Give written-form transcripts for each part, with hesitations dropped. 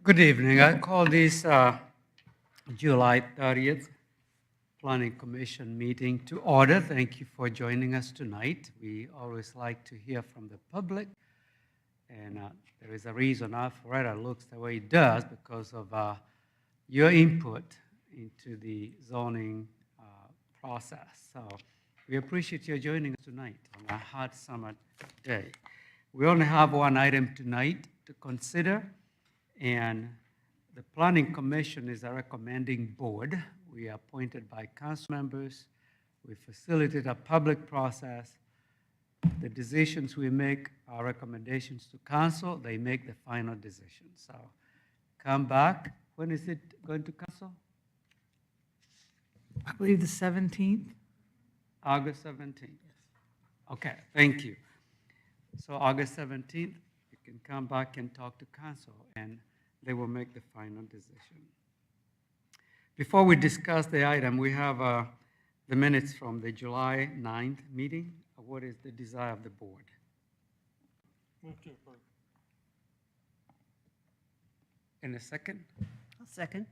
Good evening. I call this July 30th Planning Commission meeting to order. Thank you for joining us tonight. We always like to hear from the public, and there is a reason Alpharetta looks the way it does because of your input into the zoning process. So we appreciate you joining us tonight on a hot summer day. We only have one item tonight to consider, and the Planning Commission is a recommending board. We are appointed by council members. We facilitate a public process. The decisions we make are recommendations to council. They make the final decision. So come back. When is it going to council? I believe the 17th. August 17th. Okay, thank you. So August 17th, you can come back and talk to council, and they will make the final decision. Before we discuss the item, we have the minutes from the July 9th meeting. What is the desire of the board? Move to approve. In a second? I'll second.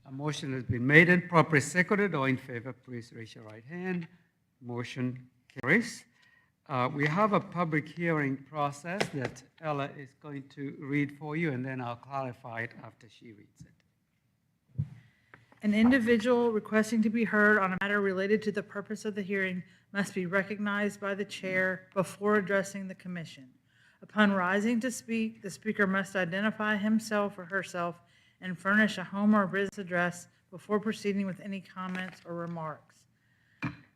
A motion has been made and properly seconded. All in favor, please raise your right hand. Motion carries. We have a public hearing process that Ella is going to read for you, and then I'll clarify it after she reads it. An individual requesting to be heard on a matter related to the purpose of the hearing must be recognized by the chair before addressing the commission. Upon rising to speak, the speaker must identify himself or herself and furnish a home or business address before proceeding with any comments or remarks.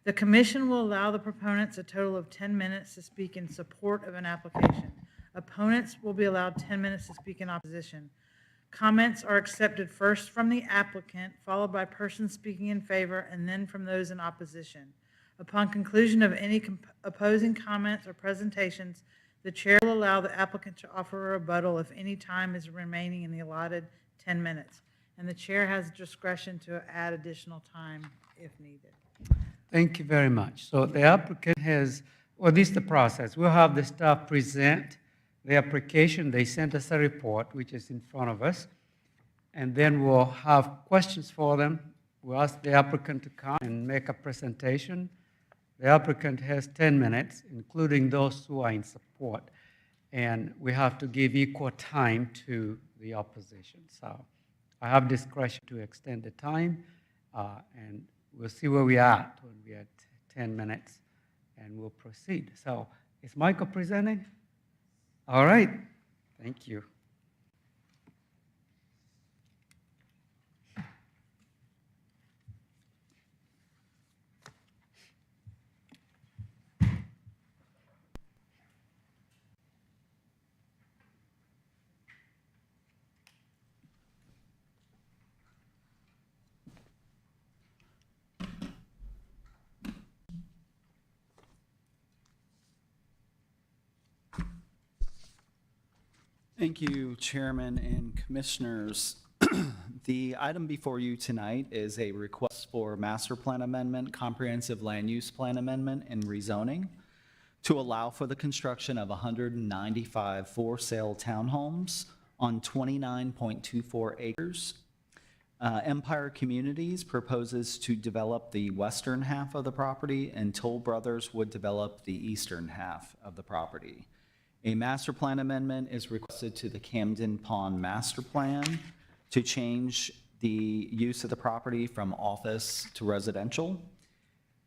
The commission will allow the proponents a total of 10 minutes to speak in support of an application. Opponents will be allowed 10 minutes to speak in opposition. Comments are accepted first from the applicant, followed by persons speaking in favor, and then from those in opposition. Upon conclusion of any opposing comments or presentations, the chair will allow the applicant to offer a rebuttal if any time is remaining in the allotted 10 minutes. And the chair has discretion to add additional time if needed. Thank you very much. So the applicant has, well, this is the process. We'll have the staff present the application. They sent us a report, which is in front of us, and then we'll have questions for them. We'll ask the applicant to come and make a presentation. The applicant has 10 minutes, including those who are in support, and we have to give equal time to the opposition. So I have discretion to extend the time, and we'll see where we are at when we are at 10 minutes, and we'll proceed. So is Michael presenting? All right. Thank you. Thank you, Chairman and Commissioners. The item before you tonight is a request for master plan amendment, comprehensive land use plan amendment, and rezoning to allow for the construction of 195 for-sale townhomes on 29.24 acres. Empire Communities proposes to develop the western half of the property, and Toll Brothers would develop the eastern half of the property. A master plan amendment is requested to the Camden Pond Master Plan to change the use of the property from office to residential.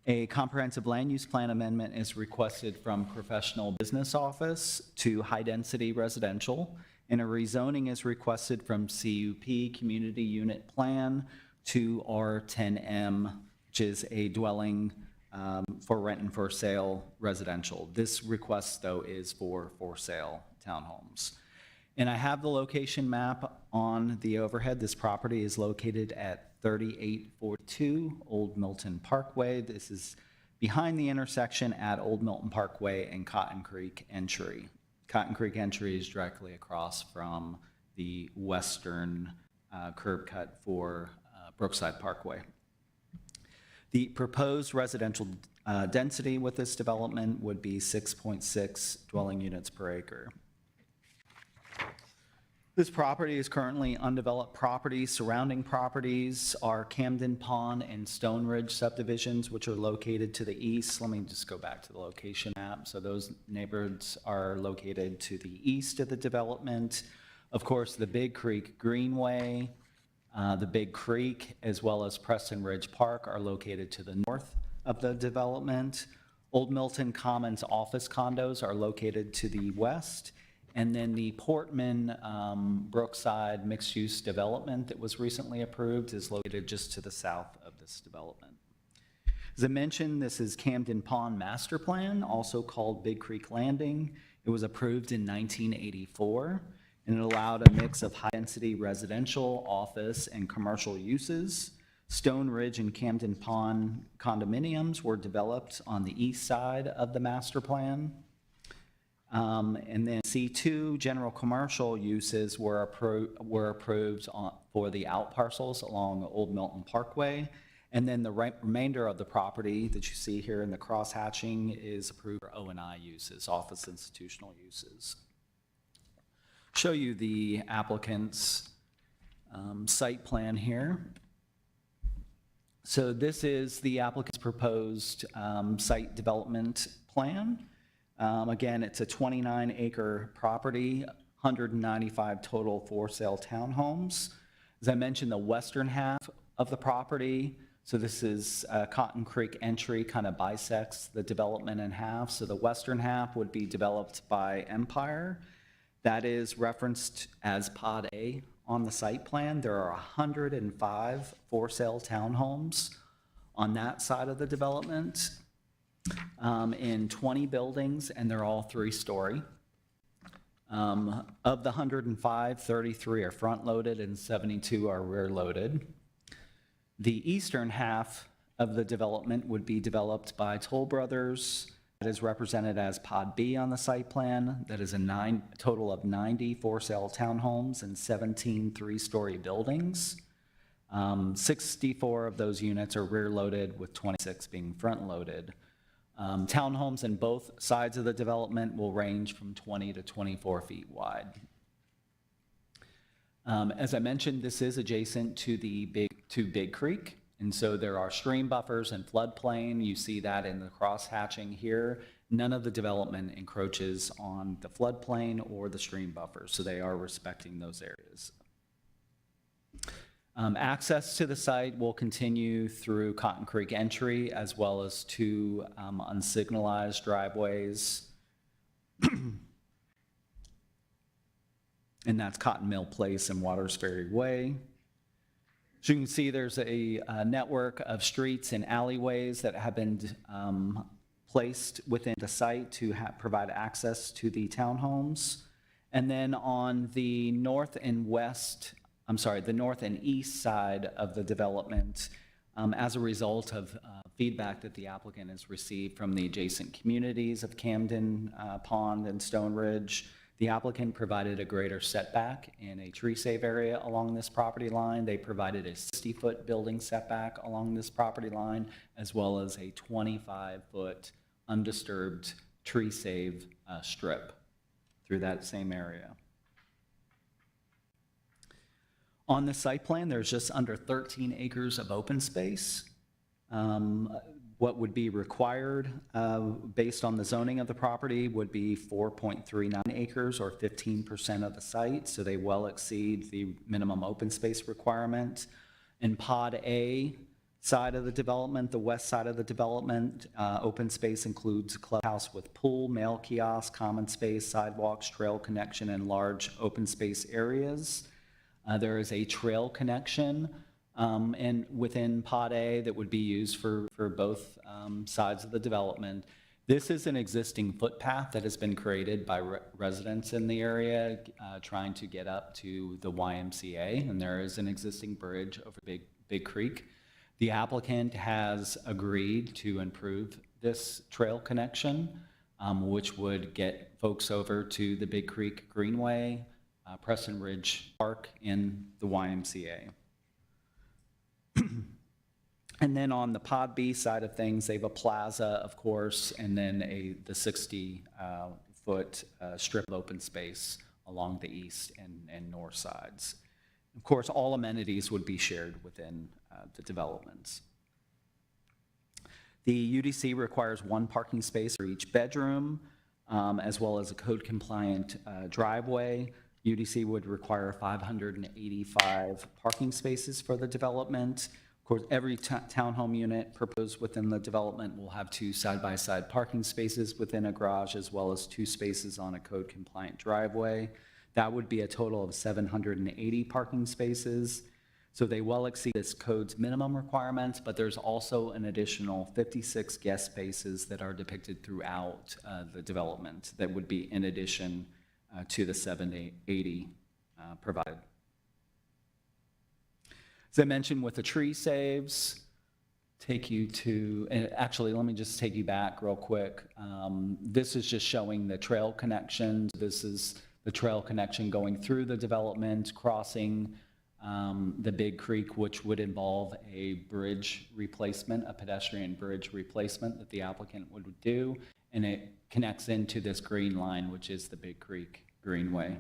A comprehensive land use plan amendment is requested from professional business office to high-density residential, and a rezoning is requested from CUP Community Unit Plan to R10M, which is a dwelling for rent and for sale residential. This request, though, is for sale townhomes. And I have the location map on the overhead. This property is located at 3842 Old Milton Parkway. This is behind the intersection at Old Milton Parkway and Cotton Creek Entry. Cotton Creek Entry is directly across from the western curb cut for Brookside Parkway. The proposed residential density with this development would be 6.6 dwelling units per acre. This property is currently undeveloped property. Surrounding properties are Camden Pond and Stone Ridge subdivisions, which are located to the east. Let me just go back to the location map. So those neighborhoods are located to the east of the development. Of course, the Big Creek Greenway, the Big Creek, as well as Preston Ridge Park are located to the north of the development. Old Milton Commons office condos are located to the west. And then the Portman Brookside mixed-use development that was recently approved is located just to the south of this development. As I mentioned, this is Camden Pond Master Plan, also called Big Creek Landing. It was approved in 1984, and it allowed a mix of high-density residential, office, and commercial uses. Stone Ridge and Camden Pond condominiums were developed on the east side of the master plan. And then C2 general commercial uses were approved for the out parcels along Old Milton Parkway. And then the remainder of the property that you see here in the cross hatching is approved for O&I uses, office institutional uses. Show you the applicant's site plan here. So this is the applicant's proposed site development plan. Again, it's a 29-acre property, 195 total for-sale townhomes. As I mentioned, the western half of the property, so this is Cotton Creek entry, kind of bisects the development in half. So the western half would be developed by Empire. That is referenced as Pod A on the site plan. There are 105 for-sale townhomes on that side of the development. In 20 buildings, and they're all 3-story. Of the 105, 33 are front-loaded and 72 are rear-loaded. The eastern half of the development would be developed by Toll Brothers. That is represented as Pod B on the site plan. That is a total of 90 for-sale townhomes and 17 3-story buildings. 64 of those units are rear-loaded, with 26 being front-loaded. Townhomes in both sides of the development will range from 20 to 24 feet wide. As I mentioned, this is adjacent to Big Creek, and so there are stream buffers and floodplain. You see that in the cross hatching here. None of the development encroaches on the floodplain or the stream buffers, so they are respecting those areas. Access to the site will continue through Cotton Creek entry, as well as 2 unsignalized driveways. And that's Cotton Mill Place and Waters Ferry Way. As you can see, there's a network of streets and alleyways that have been placed within the site to provide access to the townhomes. And then on the north and east side of the development, as a result of feedback that the applicant has received from the adjacent communities of Camden Pond and Stone Ridge, the applicant provided a greater setback in a tree save area along this property line. They provided a 60-foot building setback along this property line, as well as a 25-foot undisturbed tree save strip through that same area. On the site plan, there's just under 13 acres of open space. What would be required based on the zoning of the property would be 4.39 acres, or 15% of the site, so they well exceed the minimum open space requirement. In Pod A side of the development, the west side of the development, open space includes a clubhouse with pool, mail kiosk, common space, sidewalks, trail connection, and large open space areas. There is a trail connection and within Pod A that would be used for both sides of the development. This is an existing footpath that has been created by residents in the area trying to get up to the YMCA, and there is an existing bridge over Big Creek. The applicant has agreed to improve this trail connection, which would get folks over to the Big Creek Greenway, Preston Ridge Park, and the YMCA. And then on the Pod B side of things, they have a plaza, of course, and then the 60-foot strip of open space along the east and north sides. Of course, all amenities would be shared within the developments. The UDC requires 1 parking space for each bedroom, as well as a code-compliant driveway. UDC would require 585 parking spaces for the development. Of course, every townhome unit proposed within the development will have 2 side-by-side parking spaces within a garage, as well as 2 spaces on a code-compliant driveway. That would be a total of 780 parking spaces. So they well exceed this code's minimum requirements, but there's also an additional 56 guest spaces that are depicted throughout the development that would be in addition to the 780 provided. As I mentioned with the tree saves, take you to, and actually, let me just take you back real quick. This is just showing the trail connections. This is the trail connection going through the development, crossing the Big Creek, which would involve a bridge replacement, a pedestrian bridge replacement that the applicant would do, and it connects into this green line, which is the Big Creek Greenway.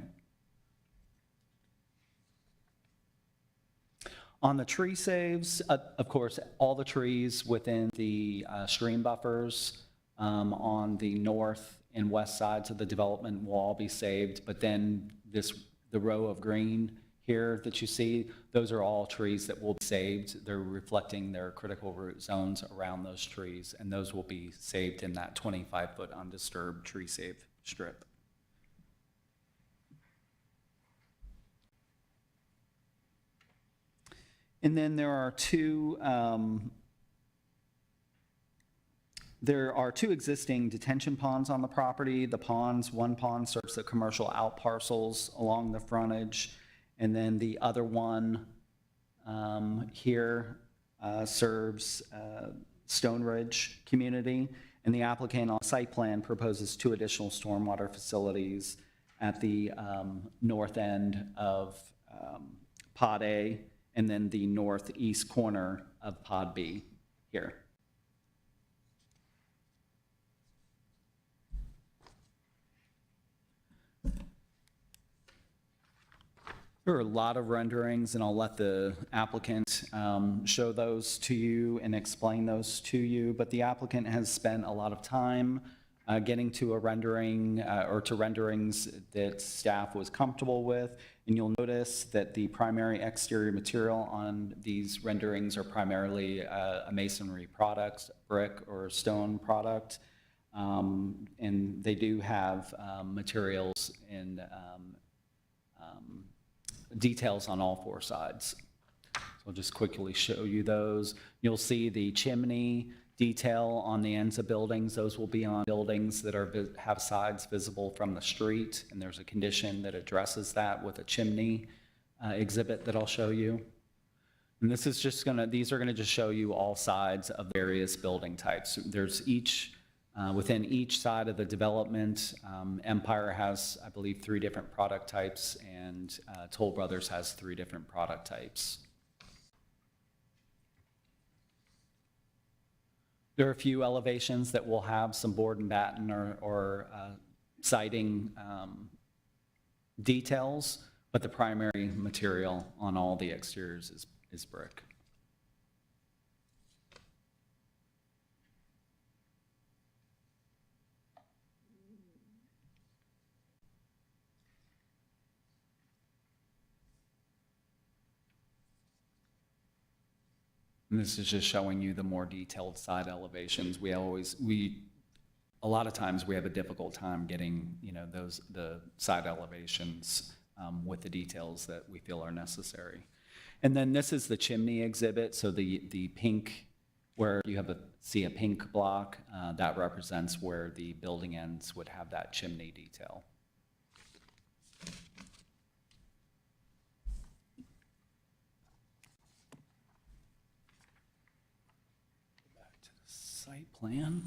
On the tree saves, of course, all the trees within the stream buffers on the north and west sides of the development will all be saved, but then the row of green here that you see, those are all trees that will be saved. They're reflecting their critical root zones around those trees, and those will be saved in that 25-foot undisturbed tree save strip. And then there are two existing detention ponds on the property. The ponds, one pond serves the commercial out parcels along the frontage, and then the other one here serves Stone Ridge community. And the applicant on site plan proposes 2 additional stormwater facilities at the north end of Pod A, and then the northeast corner of Pod B here. There are a lot of renderings, and I'll let the applicant show those to you and explain those to you, but the applicant has spent a lot of time getting to a rendering or to renderings that staff was comfortable with. And you'll notice that the primary exterior material on these renderings are primarily a masonry product, brick or stone product. And they do have materials and details on all 4 sides. So I'll just quickly show you those. You'll see the chimney detail on the ends of buildings. Those will be on buildings that have sides visible from the street, and there's a condition that addresses that with a chimney exhibit that I'll show you. And this is just these are gonna just show you all sides of various building types. There's within each side of the development, Empire has, I believe, 3 different product types, and Toll Brothers has 3 different product types. There are a few elevations that will have some board and batten or siding details, but the primary material on all the exteriors is brick. And this is just showing you the more detailed side elevations. A lot of times we have a difficult time getting, the side elevations with the details that we feel are necessary. And then this is the chimney exhibit. So the pink, where you see a pink block, that represents where the building ends would have that chimney detail. Site plan.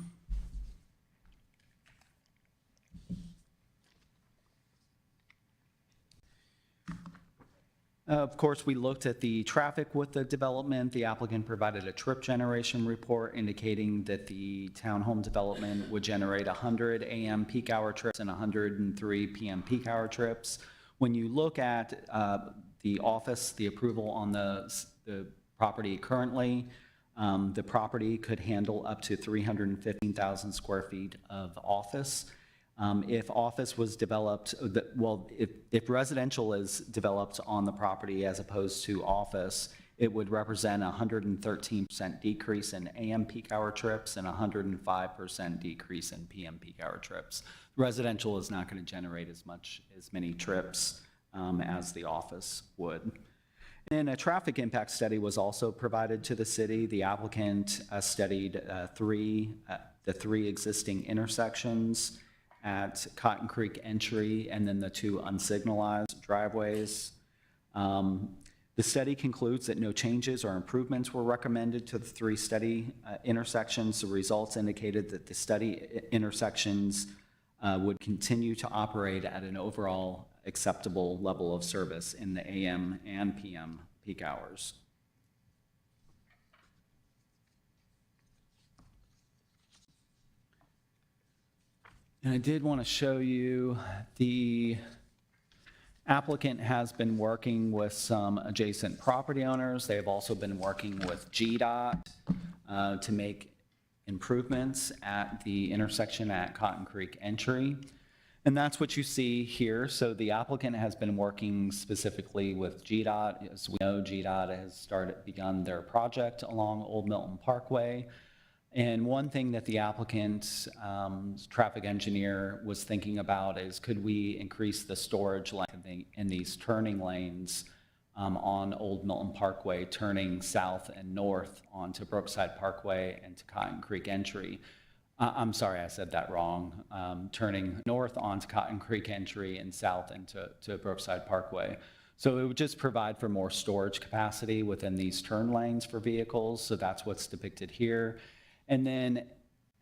Of course, we looked at the traffic with the development. The applicant provided a trip generation report indicating that the townhome development would generate 100 AM peak hour trips and 103 PM peak hour trips. When you look at the office, the approval on the property currently, the property could handle up to 315,000 square feet of office. If office was developed, if residential is developed on the property as opposed to office, it would represent a 113% decrease in AM peak hour trips and a 105% decrease in PM peak hour trips. Residential is not going to generate as many trips as the office would. And a traffic impact study was also provided to the city. The applicant studied the three existing intersections at Cotton Creek Entry and then the two unsignalized driveways. The study concludes that no changes or improvements were recommended to the three study intersections. The results indicated that the study intersections would continue to operate at an overall acceptable level of service in the AM and PM peak hours. And I did want to show you the applicant has been working with some adjacent property owners. They have also been working with GDOT to make improvements at the intersection at Cotton Creek Entry. And that's what you see here. So the applicant has been working specifically with GDOT. As we know, GDOT has begun their project along Old Milton Parkway. And one thing that the applicant's traffic engineer was thinking about is, could we increase the storage length in these turning lanes on Old Milton Parkway, turning south and north onto Brookside Parkway and to Cotton Creek Entry. I'm sorry, I said that wrong. Turning north onto Cotton Creek Entry and south into Brookside Parkway. So it would just provide for more storage capacity within these turn lanes for vehicles. So that's what's depicted here. And then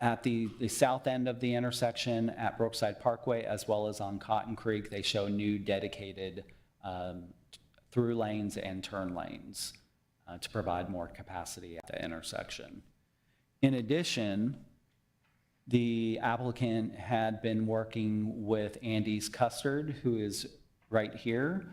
at the south end of the intersection at Brookside Parkway, as well as on Cotton Creek, they show new dedicated through lanes and turn lanes to provide more capacity at the intersection. In addition, the applicant had been working with Andy's Custard, who is right here.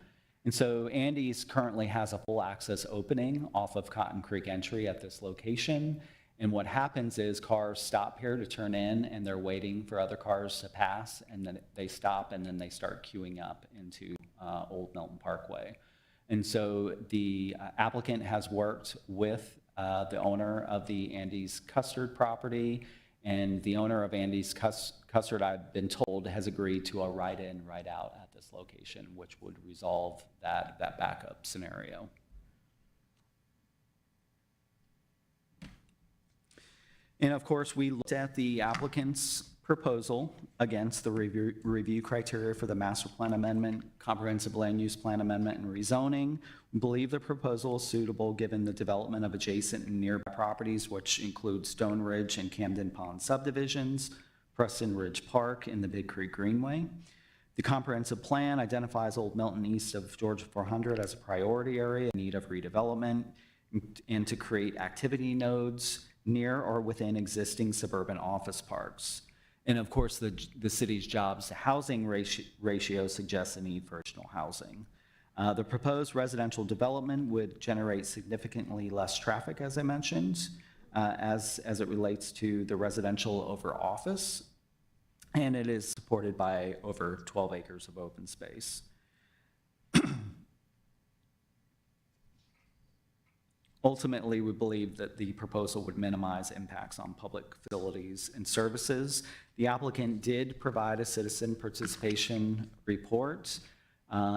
And so Andy's currently has a full access opening off of Cotton Creek Entry at this location. And what happens is cars stop here to turn in and they're waiting for other cars to pass, and then they stop and then they start queuing up into Old Milton Parkway. And so the applicant has worked with the owner of the Andy's Custard property, and the owner of Andy's Custard, I've been told, has agreed to a right-in, right-out at this location, which would resolve that backup scenario. And of course, we looked at the applicant's proposal against the review criteria for the master plan amendment, comprehensive land use plan amendment, and rezoning. We believe the proposal is suitable given the development of adjacent and nearby properties, which include Stone Ridge and Camden Pond subdivisions, Preston Ridge Park, and the Big Creek Greenway. The comprehensive plan identifies Old Milton east of Georgia 400 as a priority area in need of redevelopment, and to create activity nodes near or within existing suburban office parks. And of course, the city's jobs to housing ratio suggests a need for additional housing. The proposed residential development would generate significantly less traffic, as I mentioned, as it relates to the residential over office. And it is supported by over 12 acres of open space. Ultimately, we believe that the proposal would minimize impacts on public facilities and services. The applicant did provide a citizen participation report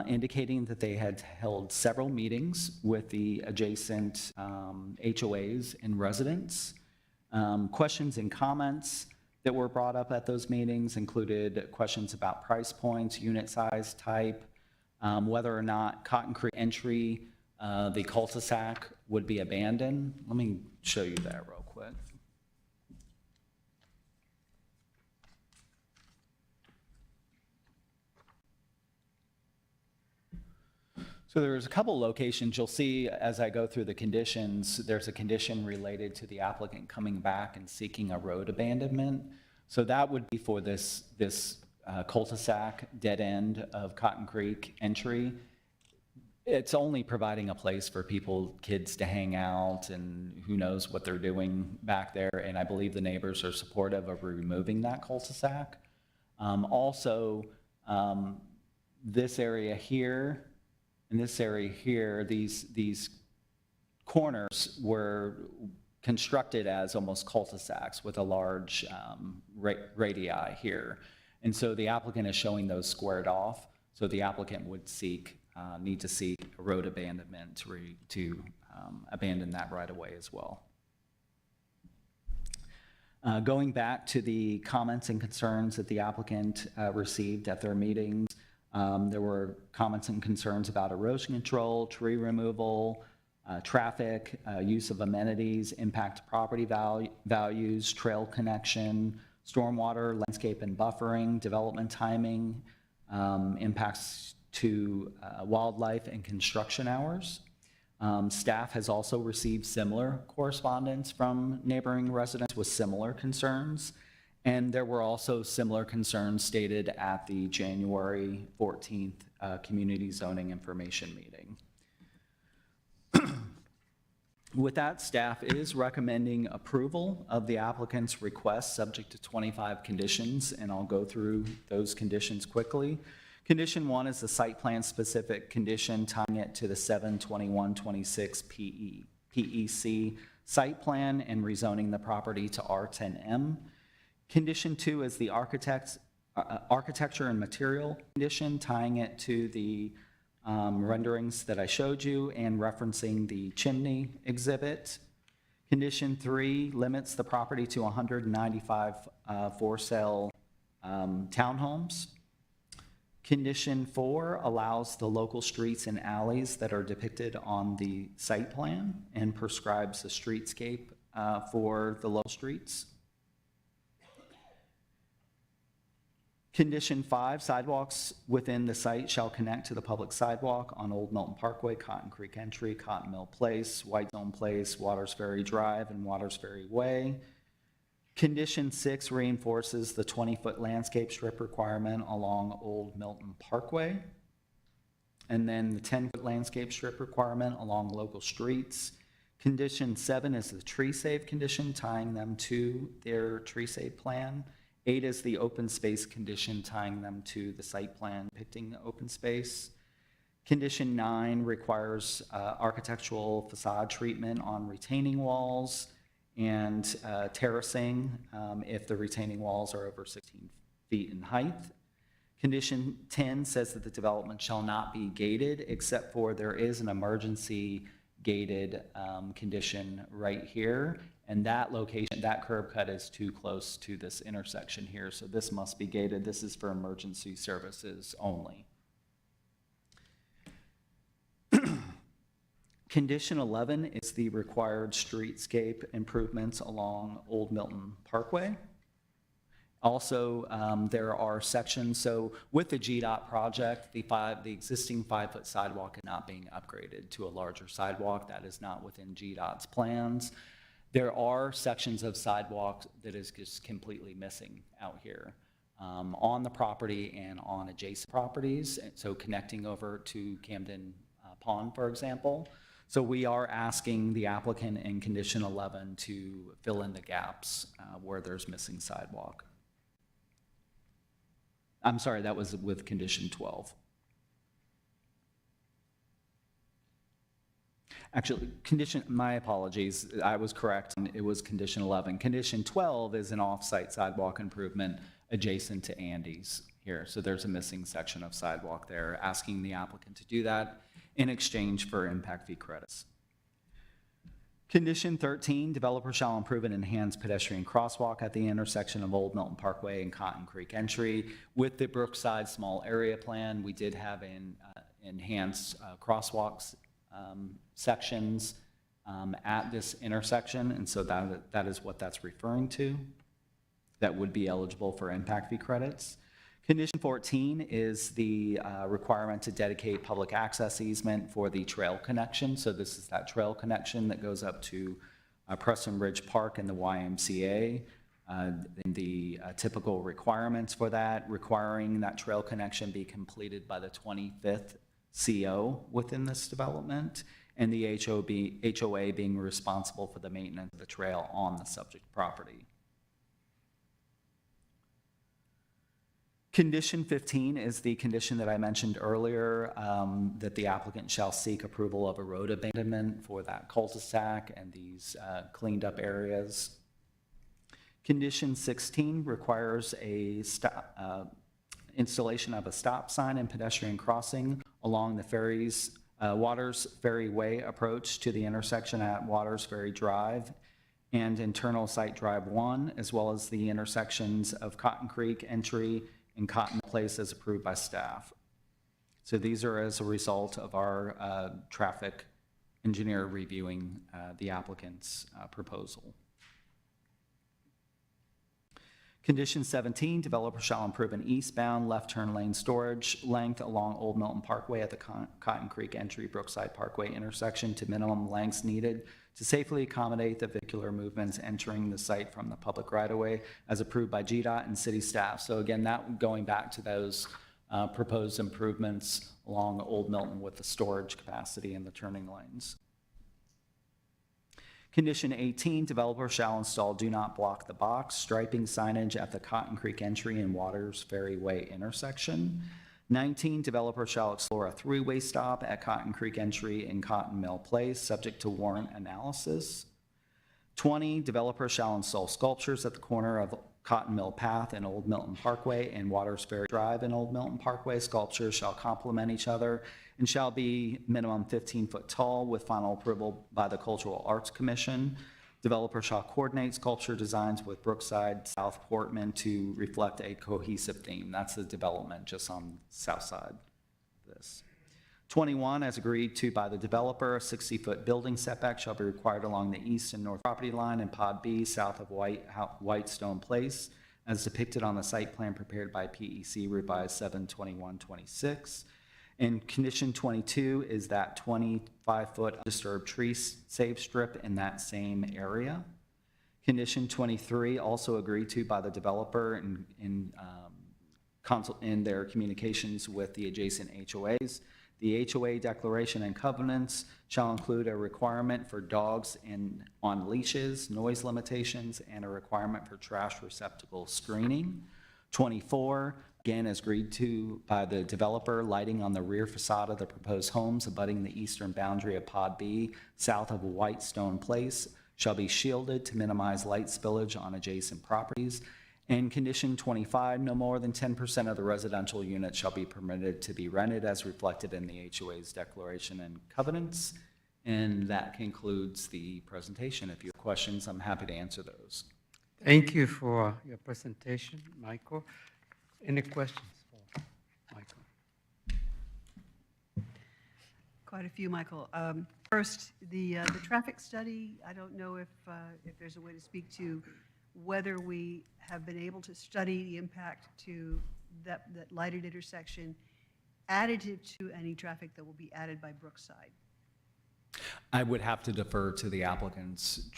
indicating that they had held several meetings with the adjacent HOAs and residents. Questions and comments that were brought up at those meetings included questions about price points, unit size, type, whether or not Cotton Creek Entry, the cul-de-sac, would be abandoned. Let me show you that real quick. So there's a couple locations. You'll see as I go through the conditions, there's a condition related to the applicant coming back and seeking a road abandonment. So that would be for this cul-de-sac dead end of Cotton Creek entry. It's only providing a place for people, kids to hang out, and who knows what they're doing back there. And I believe the neighbors are supportive of removing that cul-de-sac. Also, this area here and this area here, these corners were constructed as almost cul-de-sacs with a large radii here. And so the applicant is showing those squared off. So the applicant would need to seek a road abandonment to abandon that right away as well. Going back to the comments and concerns that the applicant received at their meetings, there were comments and concerns about erosion control, tree removal, traffic, use of amenities, impact to property values, trail connection, stormwater, landscape and buffering, development timing, impacts to wildlife and construction hours. Staff has also received similar correspondence from neighboring residents with similar concerns. And there were also similar concerns stated at the January 14th Community Zoning Information Meeting. With that, staff is recommending approval of the applicant's request subject to 25 conditions, and I'll go through those conditions quickly. Condition 1 is the site plan specific condition tying it to the 7/21/26 PEC site plan and rezoning the property to R10M. Condition 2 is the architecture and material condition tying it to the renderings that I showed you and referencing the chimney exhibit. Condition 3 limits the property to 195 for sale townhomes. Condition 4 allows the local streets and alleys that are depicted on the site plan and prescribes a streetscape for the local streets. Condition 5, sidewalks within the site shall connect to the public sidewalk on Old Milton Parkway, Cotton Creek Entry, Cotton Mill Place, White Zone Place, Waters Ferry Drive, and Waters Ferry Way. Condition 6 reinforces the 20-foot landscape strip requirement along Old Milton Parkway. And then the 10-foot landscape strip requirement along local streets. Condition 7 is the tree save condition tying them to their tree save plan. 8 is the open space condition tying them to the site plan depicting the open space. Condition 9 requires architectural facade treatment on retaining walls and terracing if the retaining walls are over 16 feet in height. Condition 10 says that the development shall not be gated except for there is an emergency gated condition right here. And that location, that curb cut is too close to this intersection here, so this must be gated. This is for emergency services only. Condition 11 is the required streetscape improvements along Old Milton Parkway. Also, there are sections, so with the GDOT project, the existing 5-foot sidewalk is not being upgraded to a larger sidewalk. That is not within GDOT's plans. There are sections of sidewalk that is just completely missing out here on the property and on adjacent properties, so connecting over to Camden Pond, for example. So we are asking the applicant in condition 11 to fill in the gaps where there's missing sidewalk. I'm sorry, that was with condition 12. Actually, my apologies, I was correct, it was condition 11. Condition 12 is an off-site sidewalk improvement adjacent to Andy's here. So there's a missing section of sidewalk there, asking the applicant to do that in exchange for impact fee credits. Condition 13, developer shall improve and enhance pedestrian crosswalk at the intersection of Old Milton Parkway and Cotton Creek Entry. With the Brookside Small Area Plan, we did have an enhanced crosswalks sections at this intersection, and so that is what that's referring to, that would be eligible for impact fee credits. Condition 14 is the requirement to dedicate public access easement for the trail connection. So this is that trail connection that goes up to Preston Ridge Park and the YMCA. And the typical requirements for that, requiring that trail connection be completed by the 25th CO within this development, and the HOA being responsible for the maintenance of the trail on the subject property. Condition 15 is the condition that I mentioned earlier, that the applicant shall seek approval of a road abandonment for that cul-de-sac and these cleaned up areas. Condition 16 requires a installation of a stop sign and pedestrian crossing along the Waters Ferry Way approach to the intersection at Waters Ferry Drive and internal site Drive 1, as well as the intersections of Cotton Creek Entry and Cotton Place as approved by staff. So these are as a result of our traffic engineer reviewing the applicant's proposal. Condition 17, developer shall improve an eastbound left turn lane storage length along Old Milton Parkway at the Cotton Creek Entry Brookside Parkway intersection to minimum lengths needed to safely accommodate the vehicular movements entering the site from the public right-of-way as approved by GDOT and city staff. So again, that going back to those proposed improvements along Old Milton with the storage capacity and the turning lanes. Condition 18, developer shall install do not block the box striping signage at the Cotton Creek Entry and Waters Ferry Way intersection. 19, developer shall explore a three-way stop at Cotton Creek Entry and Cotton Mill Place, subject to warrant analysis. 20, developer shall install sculptures at the corner of Cotton Mill Path and Old Milton Parkway and Waters Ferry Drive and Old Milton Parkway. Sculptures shall complement each other and shall be minimum 15-foot tall with final approval by the Cultural Arts Commission. Developer shall coordinate sculpture designs with Brookside, South Portman to reflect a cohesive theme. That's the development just on the south side of this. 21, as agreed to by the developer, a 60-foot building setback shall be required along the east and north property line in Pod B, south of Whitestone Place, as depicted on the site plan prepared by PEC revised 7/21/26. And condition 22 is that 25-foot undisturbed tree save strip in that same area. Condition 23, also agreed to by the developer in their communications with the adjacent HOAs. The HOA declaration and covenants shall include a requirement for dogs on leashes, noise limitations, and a requirement for trash receptacle screening. 24, again, as agreed to by the developer, lighting on the rear facade of the proposed homes abutting the eastern boundary of Pod B, south of Whitestone Place, shall be shielded to minimize light spillage on adjacent properties. And condition 25, no more than 10% of the residential units shall be permitted to be rented as reflected in the HOA's declaration and covenants. And that concludes the presentation. If you have questions, I'm happy to answer those. Thank you for your presentation, Michael. Any questions for Michael? Quite a few, Michael. First, the traffic study, I don't know if there's a way to speak to whether we have been able to study the impact to that lighted intersection additive to any traffic that will be added by Brookside. I would have to defer to the applicant's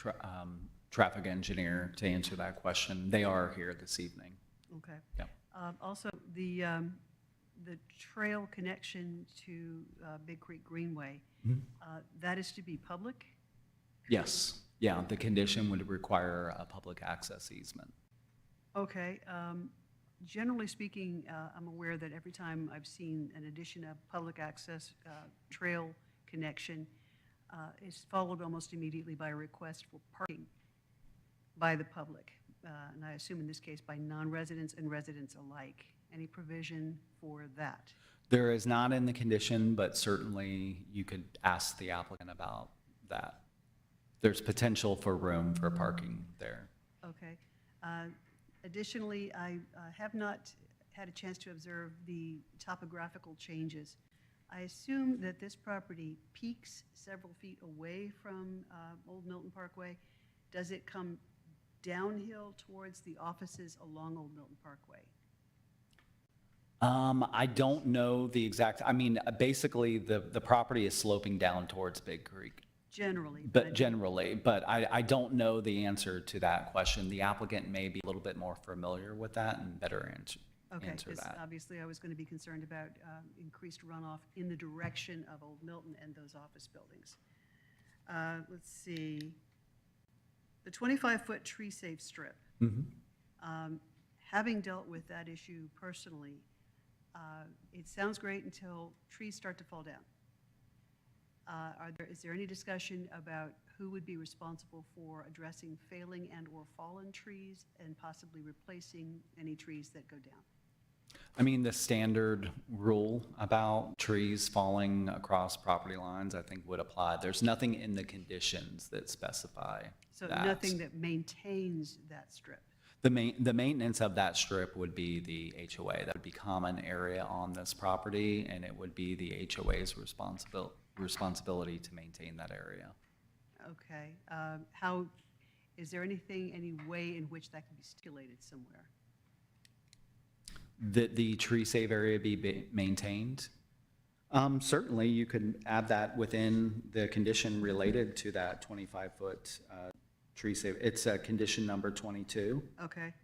traffic engineer to answer that question. They are here this evening. Okay. Yep. Also, the trail connection to Big Creek Greenway, that is to be public? Yes. Yeah, the condition would require a public access easement. Okay. Generally speaking, I'm aware that every time I've seen an addition of public access trail connection, it's followed almost immediately by a request for parking by the public. And I assume in this case by non-residents and residents alike. Any provision for that? There is not in the condition, but certainly you could ask the applicant about that. There's potential for room for parking there. Okay. Additionally, I have not had a chance to observe the topographical changes. I assume that this property peaks several feet away from Old Milton Parkway. Does it come downhill towards the offices along Old Milton Parkway? I don't know the exact, I mean, basically, the property is sloping down towards Big Creek. Generally. But generally, but I don't know the answer to that question. The applicant may be a little bit more familiar with that and better answer Okay, answer 'cause that. obviously I was going to be concerned about increased runoff in the direction of Old Milton and those office buildings. Let's see. The 25-foot tree-safe strip. Having dealt with that issue personally, it sounds great until trees start to fall down. Is there any discussion about who would be responsible for addressing failing and/or fallen trees and possibly replacing any trees that go down? I mean, the standard rule about trees falling across property lines, I think would apply. There's nothing in the conditions that specify So that. nothing that maintains that strip. The maintenance of that strip would be the HOA. That would be common area on this property, and it would be the HOA's responsibility to maintain that area. Okay. Is there any way in which that can be stipulated somewhere? The tree save area be maintained? Certainly, you could add that within the condition related to that 25-foot tree save. It's condition number 22. Okay.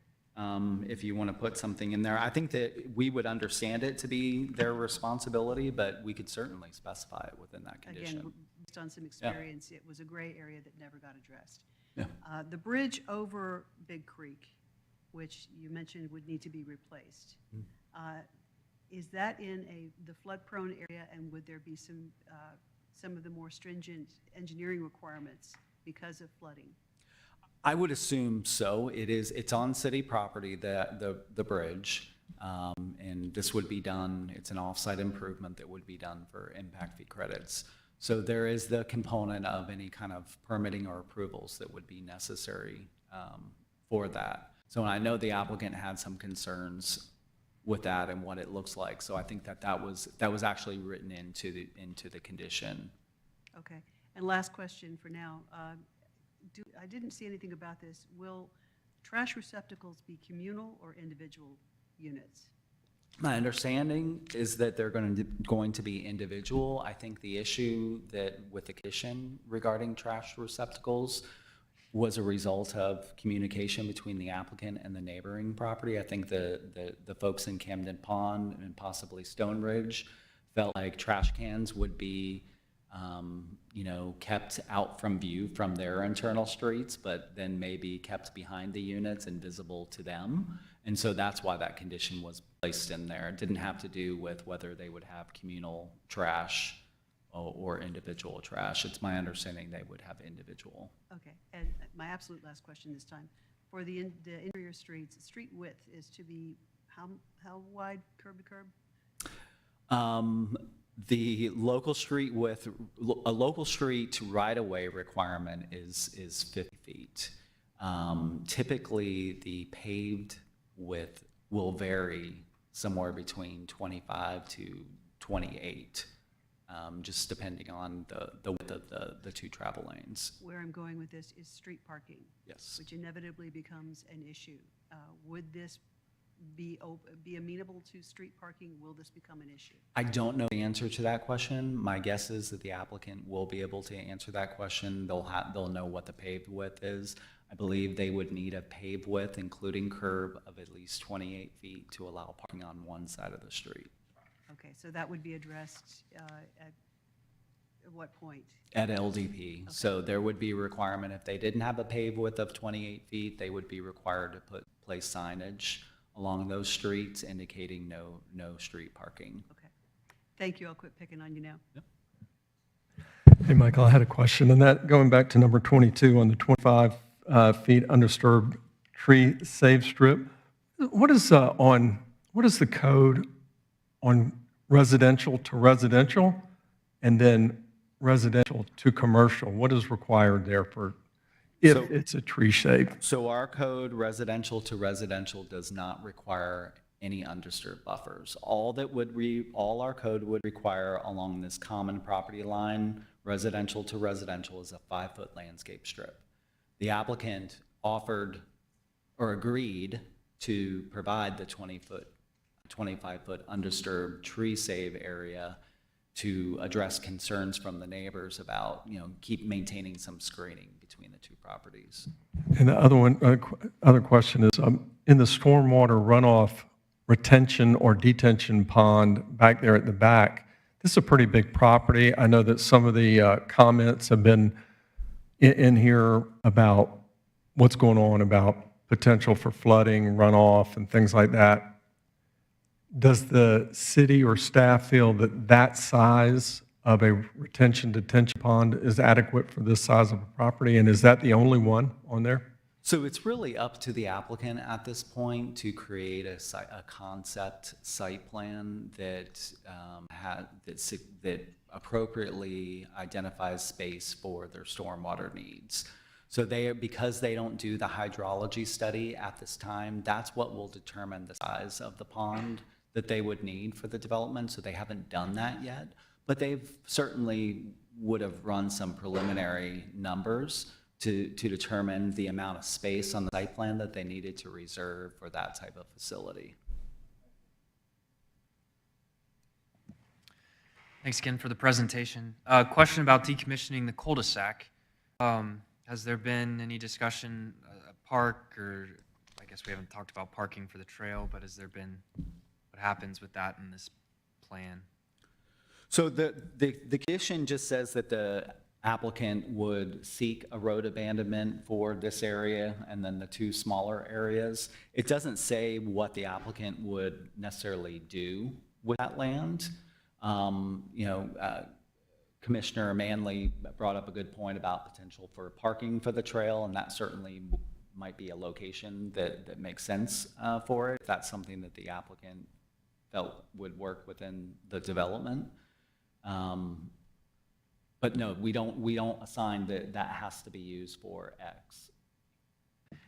If you want to put something in there. I think that we would understand it to be their responsibility, but we could certainly specify it within that condition. Again, based on some experience, it was a gray area that never got addressed. Yeah. The bridge over Big Creek, which you mentioned would need to be replaced, is that in the flood-prone area, and would there be some of the more stringent engineering requirements because of flooding? I would assume so. It's on city property, the bridge, and this would be done, it's an off-site improvement that would be done for impact fee credits. So there is the component of any kind of permitting or approvals that would be necessary for that. So I know the applicant had some concerns with that and what it looks like. So I think that was actually written into the condition. Okay. And last question for now. I didn't see anything about this. Will trash receptacles be communal or individual units? My understanding is that they're going to be individual. I think the issue that with the condition regarding trash receptacles was a result of communication between the applicant and the neighboring property. I think the folks in Camden Pond and possibly Stone Ridge felt like trash cans would be kept out from view from their internal streets, but then maybe kept behind the units and visible to them. And so that's why that condition was placed in there. It didn't have to do with whether they would have communal trash or individual trash. It's my understanding they would have individual. Okay. And my absolute last question this time. For the interior streets, street width is to be how wide curb to curb? The local street width, a local street right-of-way requirement is 50 feet. Typically, the paved width will vary somewhere between 25 to 28, just depending on the width of the two travel lanes. Where I'm going with this is street parking, Yes. which inevitably becomes an issue. Would this be amenable to street parking? Will this become an issue? I don't know the answer to that question. My guess is that the applicant will be able to answer that question. They'll know what the paved width is. I believe they would need a paved width, including curb, of at least 28 feet to allow parking on one side of the street. Okay, so that would be addressed at what point? At LDP. So there would be a requirement, if they didn't have a paved width of 28 feet, they would be required to place signage along those streets indicating no street parking. Okay. Thank you. I'll quit picking on you now. Hey, Michael, I had a question, and that, going back to number 22 on the 25 feet undisturbed tree save strip, what is the code on residential to residential and then residential to commercial? What is required there if it's a tree shade? So our code, residential to residential, does not require any undisturbed buffers. All our code would require along this common property line, residential to residential, is a 5-foot landscape strip. The applicant offered or agreed to provide the 20-foot 25-foot undisturbed tree save area to address concerns from the neighbors about, keep maintaining some screening between the two properties. And the other one, other question is, in the stormwater runoff retention or detention pond back there at the back, this is a pretty big property. I know that some of the comments have been in here about what's going on about potential for flooding, runoff, and things like that. Does the city or staff feel that that size of a detention pond is adequate for this size of a property? And is that the only one on there? So it's really up to the applicant at this point to create a concept site plan that that appropriately identifies space for their stormwater needs. So because they don't do the hydrology study at this time, that's what will determine the size of the pond that they would need for the development. So they haven't done that yet, but they've certainly would have run some preliminary numbers to determine the amount of space on the site plan that they needed to reserve for that type of facility. Thanks again for the presentation. Question about decommissioning the cul-de-sac. Has there been any discussion, park, or I guess we haven't talked about parking for the trail, but has there been, what happens with that in this plan? So the condition just says that the applicant would seek a road abandonment for this area and then the two smaller areas. It doesn't say what the applicant would necessarily do with that land. Commissioner Manley brought up a good point about potential for parking for the trail, and that certainly might be a location that makes sense for it, if that's something that the applicant felt would work within the development. But no, we don't assign that has to be used for X.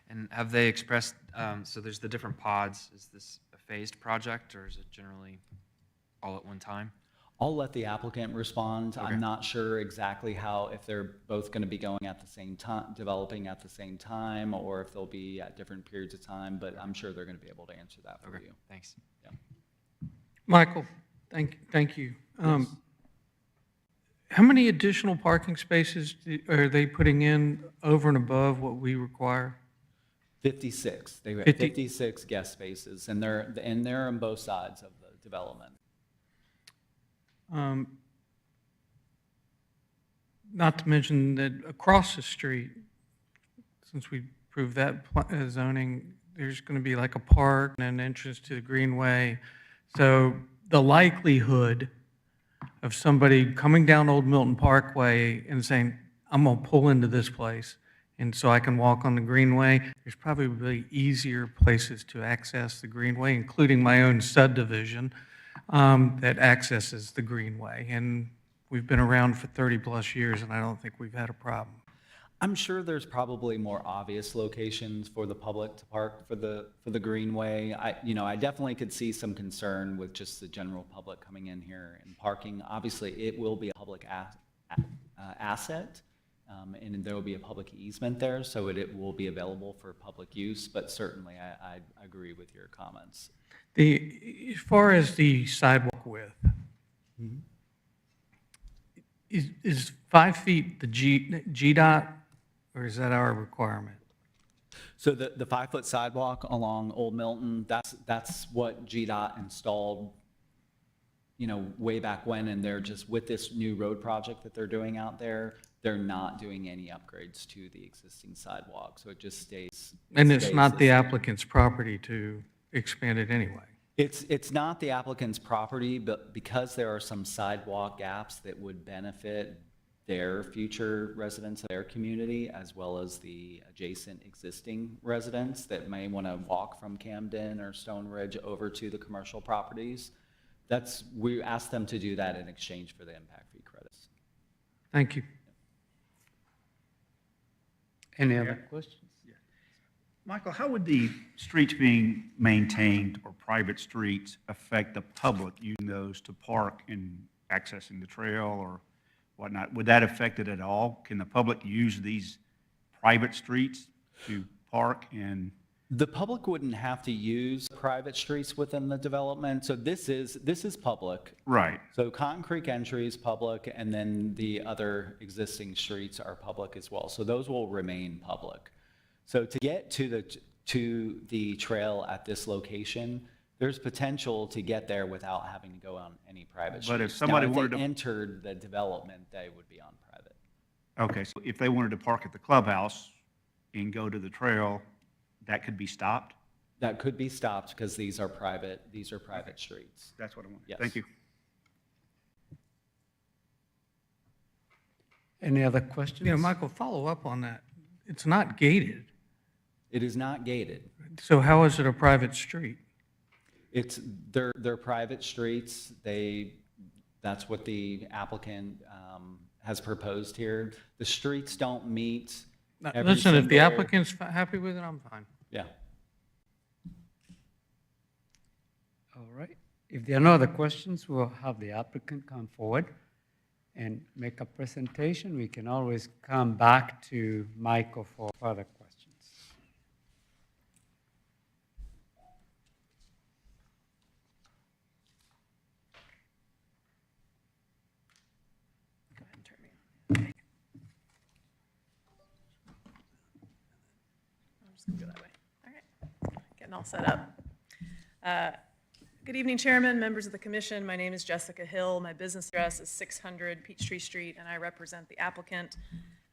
And have they expressed, so there's the different pods, is this a phased project or is it generally all at one time? I'll let the applicant respond. Okay. I'm not sure exactly if they're both going to be going at the same time, developing at the same time, or if they'll be at different periods of time, but I'm sure they're going to be able to answer that for Okay, you. thanks. Yeah. Michael, thank you. How many additional parking spaces are they putting in over and above what we require? 56. They have 50. 56 guest spaces, and they're on both sides of the development. Not to mention that across the street, since we proved that zoning, there's going to be like a park and an entrance to the greenway. So the likelihood of somebody coming down Old Milton Parkway and saying, I'm going to pull into this place, and so I can walk on the greenway, there's probably easier places to access the greenway, including my own subdivision that accesses the greenway. And we've been around for 30-plus years, and I don't think we've had a problem. I'm sure there's probably more obvious locations for the public to park for the greenway. I definitely could see some concern with just the general public coming in here and parking. Obviously, it will be a public asset, and there will be a public easement there, so it will be available for public use. But certainly, I agree with your comments. As far as the sidewalk width, is 5 feet the GDOT, or is that our requirement? So the 5-foot sidewalk along Old Milton, that's what GDOT installed, way back when, and they're just, with this new road project that they're doing out there, they're not doing any upgrades to the existing sidewalk, so it just stays. And it's stays not the same. applicant's property to expand it anyway. It's not the applicant's property, but because there are some sidewalk gaps that would benefit their future residents of their community, as well as the adjacent existing residents that may want to walk from Camden or Stone Ridge over to the commercial properties, we asked them to do that in exchange for the impact fee credits. Thank you. Any other questions? Michael, how would the streets being maintained or private streets affect the public using those to park and accessing the trail or whatnot? Would that affect it at all? Can the public use these private streets to park and The public wouldn't have to use private streets within the development, so this is public. Right. So Cotton Creek entry is public, and then the other existing streets are public as well. So those will remain public. So to get to the trail at this location, there's potential to get there without having to go on any private streets. But if somebody Now, wanted if to- they entered the development, they would be on private. Okay, so if they wanted to park at the clubhouse and go to the trail, that could be stopped? That could be stopped because these are private streets. That's what I want. Yes. Thank you. Any other questions? Yeah, Michael, follow up on that. It's not gated, It is not gated. so how is it a private street? They're private streets. That's what the applicant has proposed here. The streets don't meet every Listen, if the single- applicant's happy with it, I'm fine. Yeah. All right. If there are no other questions, we'll have the applicant come forward and make a presentation. We can always come back to Michael for further questions. Go ahead and turn me on. I'm just going to go that way. All right, getting all set up. Good evening, Chairman, members of the commission. My name is Jessica Hill. My business address is 600 Peachtree Street, and I represent the applicant.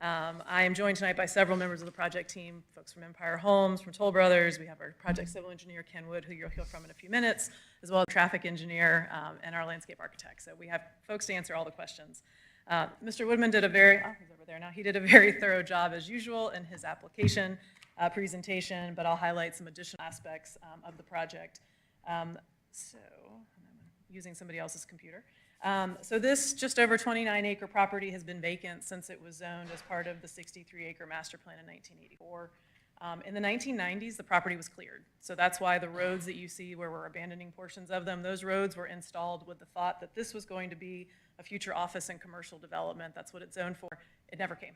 I am joined tonight by several members of the project team, folks from Empire Homes, from Toll Brothers. We have our project civil engineer, Ken Wood, who you'll hear from in a few minutes, as well as traffic engineer and our landscape architect. So we have folks to answer all the questions. Mr. Woodman did a very, oh, he's over there now. He did a very thorough job, as usual, in his application presentation, but I'll highlight some additional aspects of the project. So, I'm using somebody else's computer. So this just over 29-acre property has been vacant since it was zoned as part of the 63-acre master plan in 1984. In the 1990s, the property was cleared. So that's why the roads that you see where we're abandoning portions of them, those roads were installed with the thought that this was going to be a future office and commercial development. That's what it's zoned for. It never came.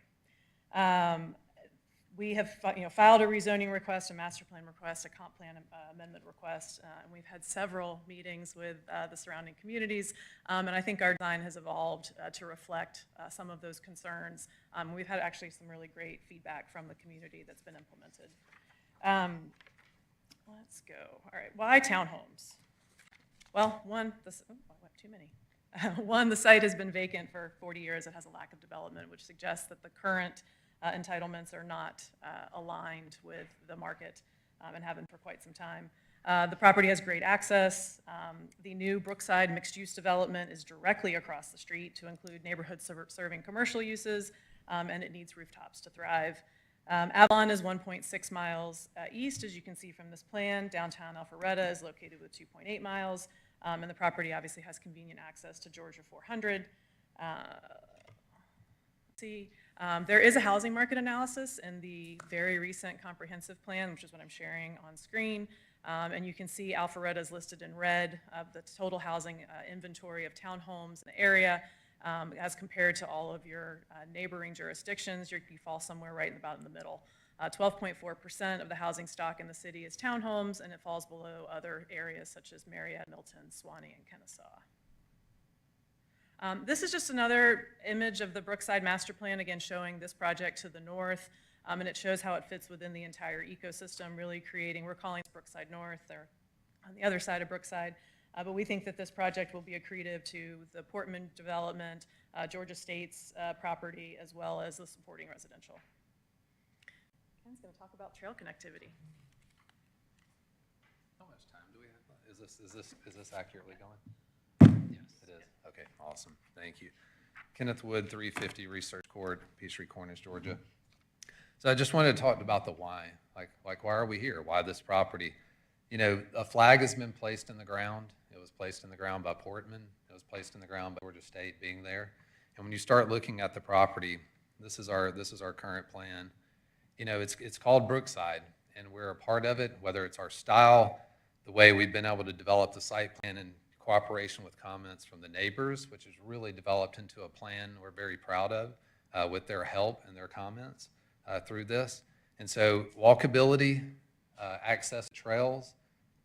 We have filed a rezoning request, a master plan request, a comp plan amendment request, and we've had several meetings with the surrounding communities, and I think our design has evolved to reflect some of those concerns. We've had actually some really great feedback from the community that's been implemented. Let's go. All right, why townhomes? Well, one, I went too many. One, the site has been vacant for 40 years. It has a lack of development, which suggests that the current entitlements are not aligned with the market and have been for quite some time. The property has great access. The new Brookside mixed-use development is directly across the street to include neighborhoods serving commercial uses, and it needs rooftops to thrive. Avalon is 1.6 miles east, as you can see from this plan. Downtown Alpharetta is located with 2.8 miles, and the property obviously has convenient access to Georgia 400. There is a housing market analysis in the very recent comprehensive plan, which is what I'm sharing on screen. And you can see Alpharetta is listed in red, the total housing inventory of townhomes in the area as compared to all of your neighboring jurisdictions. You fall somewhere right about in the middle. 12.4% of the housing stock in the city is townhomes, and it falls below other areas such as Marietta, Milton, Suwanee, and Kennesaw. This is just another image of the Brookside Master Plan, again showing this project to the north, and it shows how it fits within the entire ecosystem, really creating, we're calling it Brookside North, they're on the other side of Brookside, but we think that this project will be accretive to the Portman development, Georgia State's property, as well as the supporting residential. Ken's going to talk about trail connectivity. How much time do we have? Is this accurately going? Yes, it is. Okay, awesome. Thank you. Kenneth Wood, 350 Research Court, Peachtree Cornish, Georgia. So I just wanted to talk about the why. Like why are we here? Why this property? You know, a flag has been placed in the ground. It was placed in the ground by Portman. It was placed in the ground by Georgia State being there. And when you start looking at the property, this is our current plan. You know, it's called Brookside, and we're a part of it, whether it's our style, the way we've been able to develop the site plan in cooperation with comments from the neighbors, which has really developed into a plan we're very proud of with their help and their comments through this. And so walkability, access trails,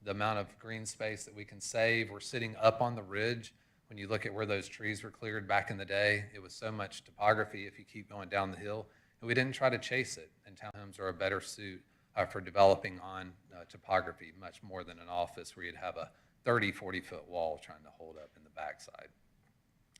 the amount of green space that we can save. We're sitting up on the ridge. When you look at where those trees were cleared back in the day, it was so much topography if you keep going down the hill. And we didn't try to chase it, and townhomes are a better suit for developing on topography, much more than an office where you'd have a 30, 40-foot wall trying to hold up in the backside.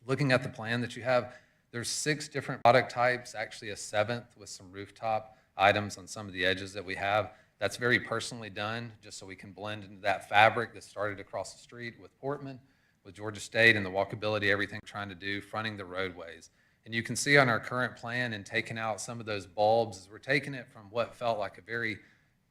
Looking at the plan that you have, there's 6 different product types, actually a 7th with some rooftop items on some of the edges that we have. That's very personally done, just so we can blend into that fabric that started across the street with Portman, with Georgia State, and the walkability, everything we're trying to do, fronting the roadways. And you can see on our current plan and taking out some of those bulbs, is we're taking it from what felt like a very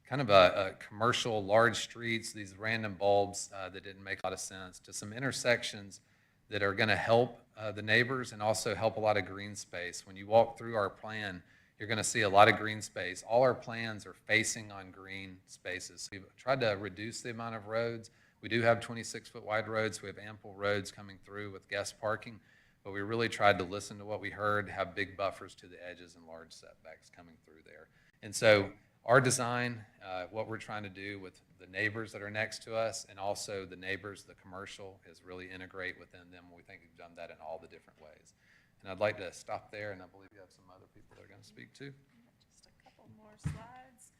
kind of a commercial, large streets, these random bulbs that didn't make a lot of sense, to some intersections that are going to help the neighbors and also help a lot of green space. When you walk through our plan, you're going to see a lot of green space. All our plans are facing on green spaces. We've tried to reduce the amount of roads. We do have 26-foot wide roads. We have ample roads coming through with guest parking, but we really tried to listen to what we heard, have big buffers to the edges and large setbacks coming through there. And so our design, what we're trying to do with the neighbors that are next to us and also the neighbors, the commercial, is really integrate within them. We think we've done that in all the different ways. And I'd like to stop there, and I believe you have some other people that are going to speak too. Just a couple more slides.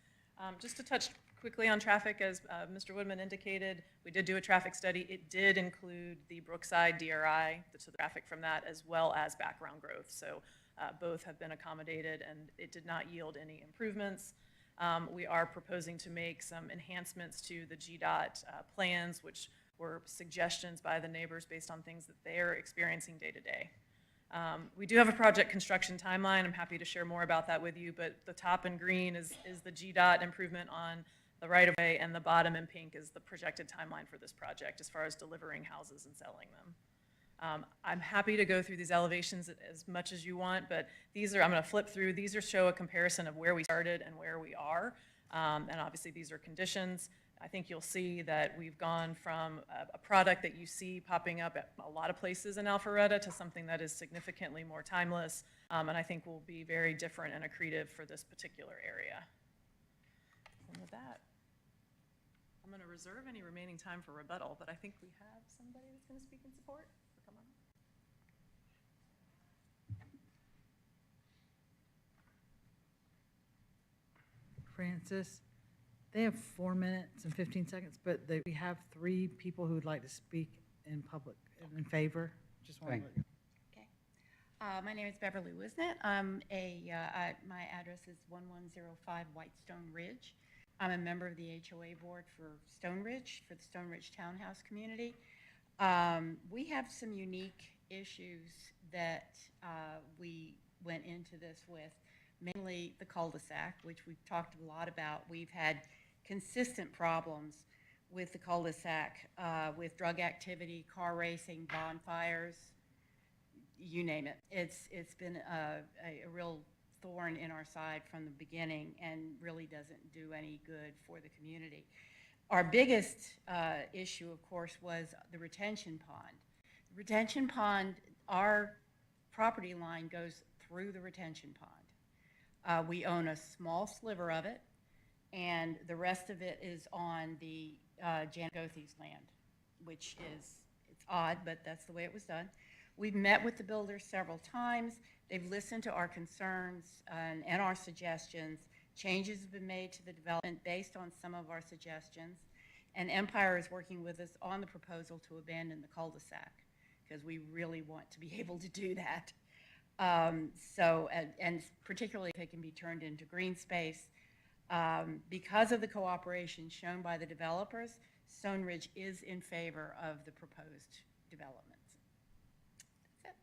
Just to touch quickly on traffic, as Mr. Woodman indicated, we did do a traffic study. It did include the Brookside DRI, the traffic from that, as well as background growth. So both have been accommodated, and it did not yield any improvements. We are proposing to make some enhancements to the GDOT plans, which were suggestions by the neighbors based on things that they're experiencing day to day. We do have a project construction timeline. I'm happy to share more about that with you, but the top in green is the GDOT improvement on the right-of-way, and the bottom in pink is the projected timeline for this project as far as delivering houses and selling them. I'm happy to go through these elevations as much as you want, but these are, I'm going to flip through. These are show a comparison of where we started and where we are, and obviously these are conditions. I think you'll see that we've gone from a product that you see popping up at a lot of places in Alpharetta to something that is significantly more timeless, and I think will be very different and accretive for this particular area. And with that, I'm going to reserve any remaining time for rebuttal, but I think we have somebody that's going to speak in support. So come on. Francis, they have 4 minutes and 15 seconds, but we have 3 people who would like to speak in public in favor. Just want to Thank let you. Okay. My name is Beverly Wisnett. My address is 1105 Whitestone Ridge. I'm a member of the HOA board for Stone Ridge, for the Stone Ridge Townhouse community. We have some unique issues that we went into this with, mainly the cul-de-sac, which we've talked a lot about. We've had consistent problems with the cul-de-sac, with drug activity, car racing, bonfires, you name it. It's been a real thorn in our side from the beginning and really doesn't do any good for the community. Our biggest issue, of course, was the retention pond. The retention pond, our property line goes through the retention pond. We own a small sliver of it, and the rest of it is on the Janet Gothe's land, which is, it's odd, but that's the way it was done. We've met with the builders several times. They've listened to our concerns and our suggestions. Changes have been made to the development based on some of our suggestions. And Empire is working with us on the proposal to abandon the cul-de-sac, because we really want to be able to do that. And particularly if it can be turned into green space. Because of the cooperation shown by the developers, Stone Ridge is in favor of the proposed developments. That's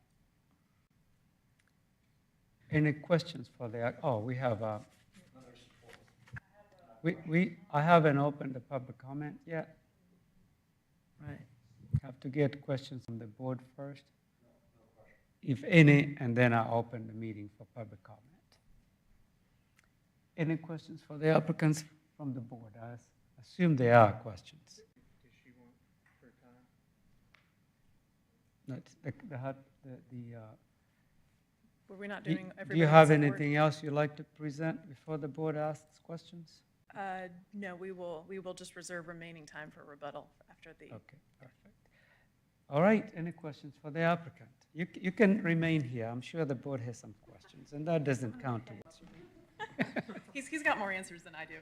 it. Any questions for the, we have I haven't opened the public comment yet. Right. Have to get questions from the board first. If any, and then I open the meeting for public comment. Any questions for the applicants from the board? I assume there are questions. Does she want her time? Were we not Do doing everybody? you have in support? anything else you'd like to present before the board asks questions? No, we will just reserve remaining time for rebuttal after the. Okay, perfect. All right, any questions for the applicant? You can remain here. I'm sure the board has some questions, and that doesn't count towards you. He's got more answers than I do.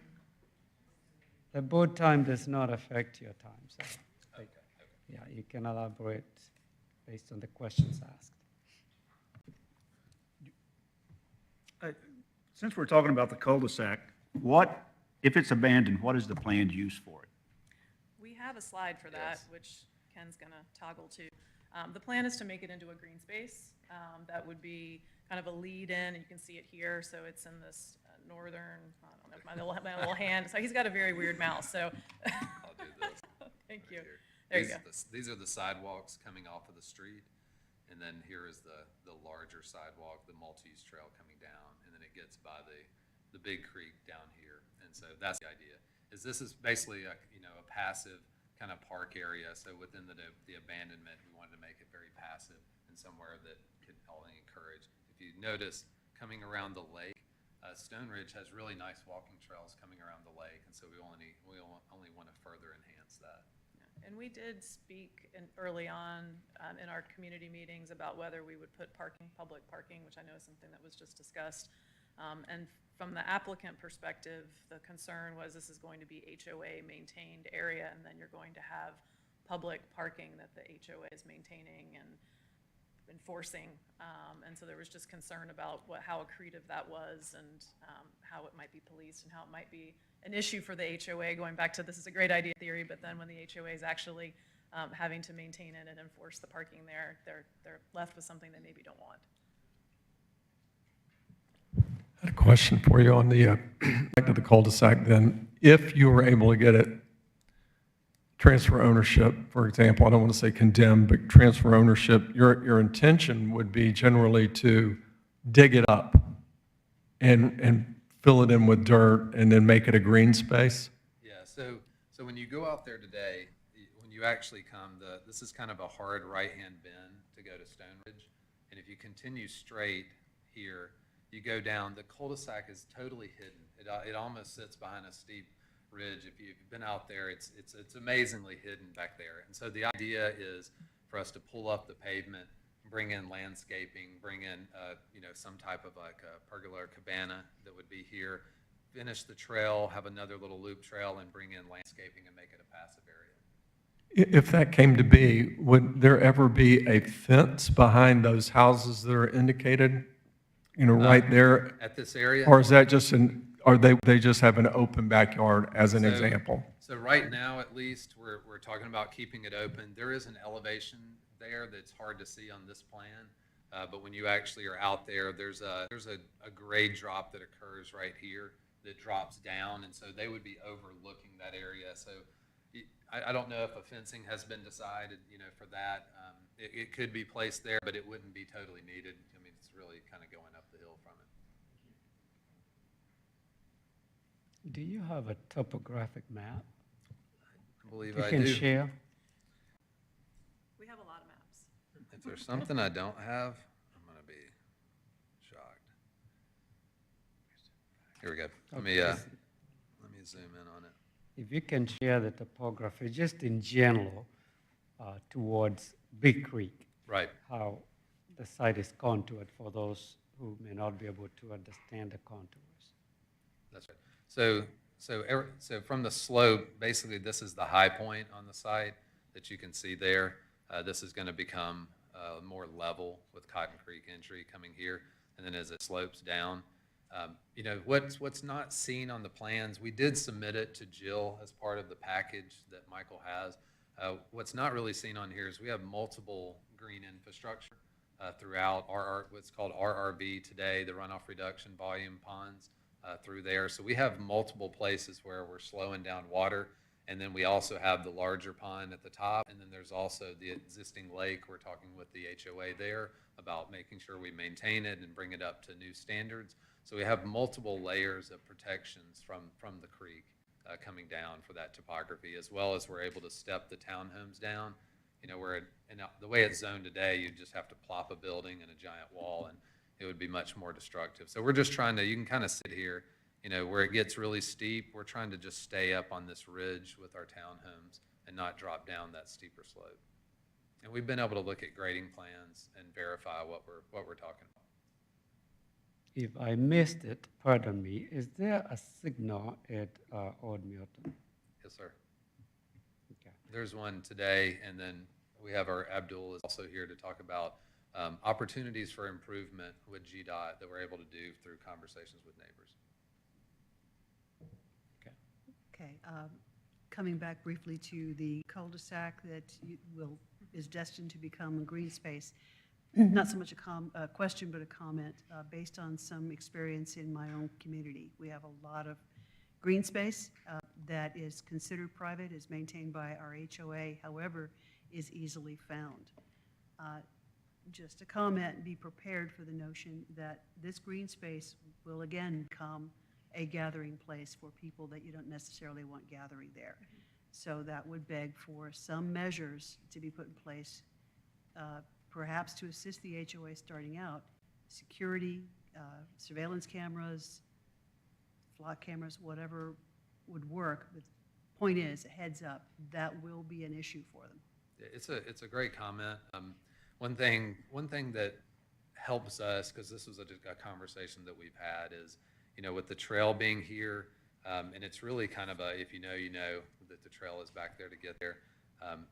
The board time does not affect your time, so, yeah, you can elaborate based on the questions asked. Since we're talking about the cul-de-sac, what, if it's abandoned, what is the planned use for it? We have a slide for that, Yes. which Ken's going to toggle to. The plan is to make it into a green space. That would be kind of a lead-in, and you can see it here. So it's in this northern, I don't know, my little hand. So he's got a very weird mouse, so. I'll do this. Thank you. Here. There you These- go. These are the sidewalks coming off of the street, and then here is the larger sidewalk, the Maltese Trail coming down, and then it gets by the big creek down here. And so that's the idea, is this is basically a passive kind of park area. So within the abandonment, we wanted to make it very passive and somewhere that could only encourage. If you notice, coming around the lake, Stone Ridge has really nice walking trails coming around the lake, and so we only want to further enhance that. And we did speak early on in our community meetings about whether we would put public parking, which I know is something that was just discussed. And from the applicant perspective, the concern was this is going to be HOA maintained area, and then you're going to have public parking that the HOA is maintaining and enforcing. And so there was just concern about how accretive that was and how it might be policed and how it might be an issue for the HOA, going back to this is a great idea theory, but then when the HOA is actually having to maintain it and enforce the parking there, they're left with something they maybe don't want. I had a question for you on the, back to the cul-de-sac then. If you were able to get it, transfer ownership, for example, I don't want to say condemn, but transfer ownership, your intention would be generally to dig it up and fill it in with dirt and then make it a green space? Yeah, so when you go out there today, when you actually come, this is kind of a hard right-hand bend to go to Stone Ridge. And if you continue straight here, you go down, the cul-de-sac is totally hidden. It almost sits behind a steep ridge. If you've been out there, it's amazingly hidden back there. And so the idea is for us to pull up the pavement, bring in landscaping, bring in some type of like a pergola cabana that would be here, finish the trail, have another little loop trail, and bring in landscaping and make it a passive area. If that came to be, would there ever be a fence behind those houses that are indicated, right there? At this area? Or is that just or they just have an open backyard as an So- example? So right now, at least, we're talking about keeping it open. There is an elevation there that's hard to see on this plan, but when you actually are out there, there's a grade drop that occurs right here that drops down, and so they would be overlooking that area. So I don't know if a fencing has been decided, for that. It could be placed there, but it wouldn't be totally needed. I mean, it's really kind of going up the hill from it. Do you have a topographic map I believe you I can do. share? We have a lot of maps. If there's something I don't have, I'm going to be shocked. Here we go. Let me zoom in on it. If you can share the topography, just in general, towards Big Creek, Right. how the site is contoured for those who may not be able to understand the contours. That's right. So from the slope, basically this is the high point on the site that you can see there. This is going to become more level with Cotton Creek entry coming here, and then as it slopes down. What's not seen on the plans, we did submit it to Jill as part of the package that Michael has. What's not really seen on here is we have multiple green infrastructure throughout what's called RRB today, the runoff reduction volume ponds through there. So we have multiple places where we're slowing down water. And then we also have the larger pond at the top. And then there's also the existing lake. We're talking with the HOA there about making sure we maintain it and bring it up to new standards. So we have multiple layers of protections from the creek coming down for that topography, as well as we're able to step the townhomes down. The way it's zoned today, you just have to plop a building and a giant wall, and it would be much more destructive. So we're just trying to, you can kind of sit here, you know, where it gets really steep, we're trying to just stay up on this ridge with our townhomes and not drop down that steeper slope. And we've been able to look at grading plans and verify what we're talking about. If I missed it, pardon me, is there a signal at Old Milton? Yes, sir. Okay. There's one today, and then we have our Abdul is also here to talk about opportunities for improvement with GDOT that we're able to do through conversations with neighbors. Okay, coming back briefly to the cul-de-sac that is destined to become a green space. Not so much a question, but a comment, based on some experience in my own community. We have a lot of green space that is considered private, is maintained by our HOA, however, is easily found. Just a comment, be prepared for the notion that this green space will again become a gathering place for people that you don't necessarily want gathering there. So that would beg for some measures to be put in place, perhaps to assist the HOA starting out, security, surveillance cameras, flock cameras, whatever would work. But point is, a heads up, that will be an issue for them. It's a great comment. One thing that helps us, because this was a conversation that we've had, is, you know, with the trail being here, and it's really kind of a, if you know, you know that the trail is back there to get there.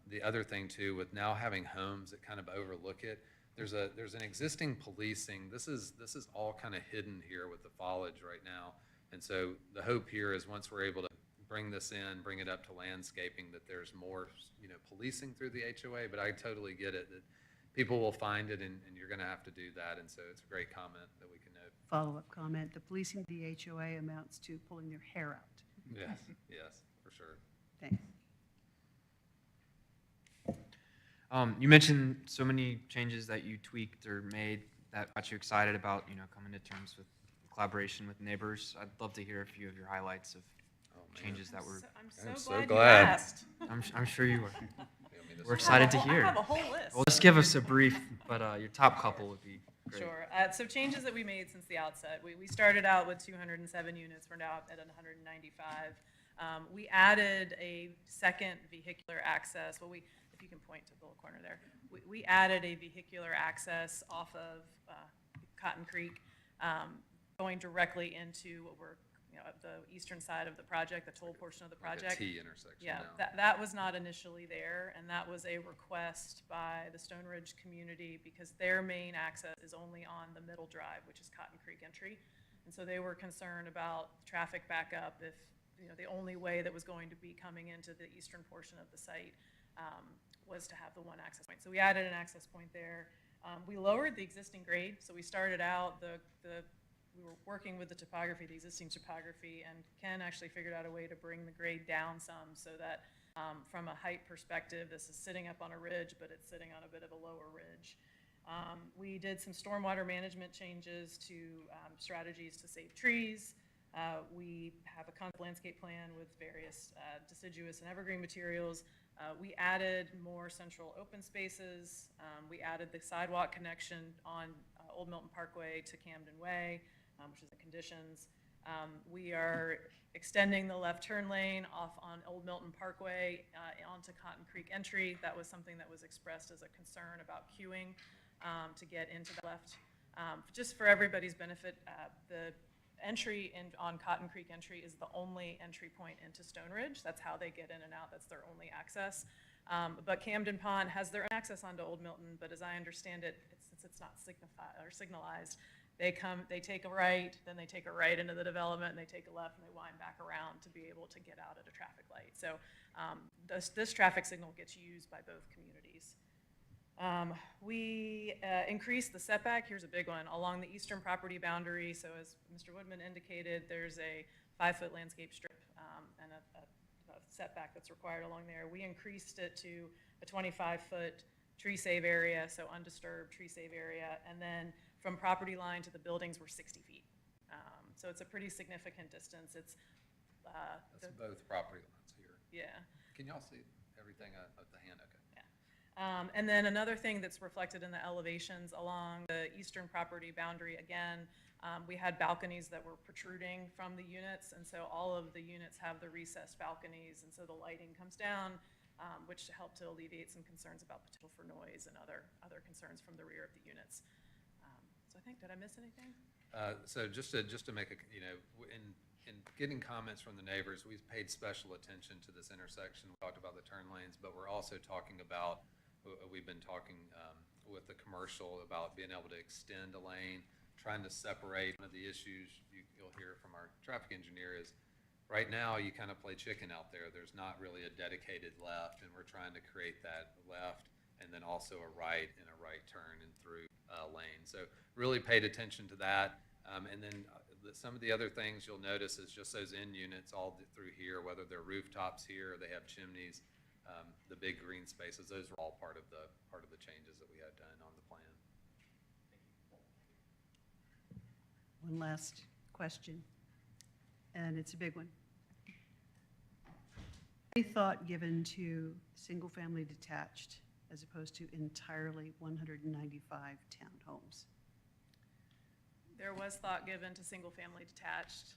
The other thing too, with now having homes that kind of overlook it, there's an existing policing. This is all kind of hidden here with the foliage right now. And so the hope here is once we're able to bring this in, bring it up to landscaping, that there's more, you know, policing through the HOA. But I totally get it that people will find it, and you're going to have to do that. And so it's a great comment that we can note. Follow-up comment, the policing the HOA amounts to pulling their hair out. Yes, yes, for sure. Thanks. You mentioned so many changes that you tweaked or made that got you excited about, you know, coming to terms with collaboration with neighbors. I'd love to hear a few of your highlights of changes that were. I'm so so glad you glad. asked. I'm sure you were. You want me to We're start? excited to I hear. have a whole list. Well, just give us a brief, but your top couple would be great. Sure. So changes that we made since the outset. We started out with 207 units. We're now at 195. We added a second vehicular access. Well, if you can point to the little corner there, we added a vehicular access off of Cotton Creek, going directly into what we're, you know, the eastern side of the project, the toll portion of the project. Like a T intersection Yeah, now. that was not initially there, and that was a request by the Stone Ridge community because their main access is only on the middle drive, which is Cotton Creek entry. And so they were concerned about traffic backup if, you know, the only way that was going to be coming into the eastern portion of the site was to have the one access point. So we added an access point there. We lowered the existing grade, so we started out we were working with the topography, the existing topography, and Ken actually figured out a way to bring the grade down some so that from a height perspective, this is sitting up on a ridge, but it's sitting on a bit of a lower ridge. We did some stormwater management changes to strategies to save trees. We have a concept landscape plan with various deciduous and evergreen materials. We added more central open spaces. We added the sidewalk connection on Old Milton Parkway to Camden Way, which is the conditions. We are extending the left turn lane off on Old Milton Parkway onto Cotton Creek entry. That was something that was expressed as a concern about queuing to get into the left. Just for everybody's benefit, the entry on Cotton Creek entry is the only entry point into Stone Ridge. That's how they get in and out. That's their only access. But Camden Pond has their own access onto Old Milton, but as I understand it, since it's not signalized, they take a right, then they take a right into the development, and they take a left, and they wind back around to be able to get out at a traffic light. So this traffic signal gets used by both communities. We increased the setback, here's a big one, along the eastern property boundary. So as Mr. Woodman indicated, there's a 5-foot landscape strip and a setback that's required along there. We increased it to a 25-foot tree save area, so undisturbed tree save area. And then from property line to the buildings, we're 60 feet. So it's a pretty significant distance. It's That's both property lines here. yeah. Can y'all see everything at the hand? Okay. And then another thing that's reflected in the elevations along the eastern property boundary, again, we had balconies that were protruding from the units, and so all of the units have the recessed balconies, and so the lighting comes down, which helped to alleviate some concerns about potential for noise and other concerns from the rear of the units. So I think, did I miss anything? So just to make a, in getting comments from the neighbors, we've paid special attention to this intersection. We talked about the turn lanes, but we're also talking about, we've been talking with the commercial about being able to extend a lane, trying to separate. One of the issues you'll hear from our traffic engineer is, right now, you kind of play chicken out there. There's not really a dedicated left, and we're trying to create that left and then also a right and a right turn and through lane. So really paid attention to that. And then some of the other things you'll notice is just those end units all through here, whether they're rooftops here or they have chimneys, the big green spaces, those are all part of the changes that we had done on the plan. One last question, and it's a big one. Any thought given to single-family detached as opposed to entirely 195 townhomes? There was thought given to single-family detached.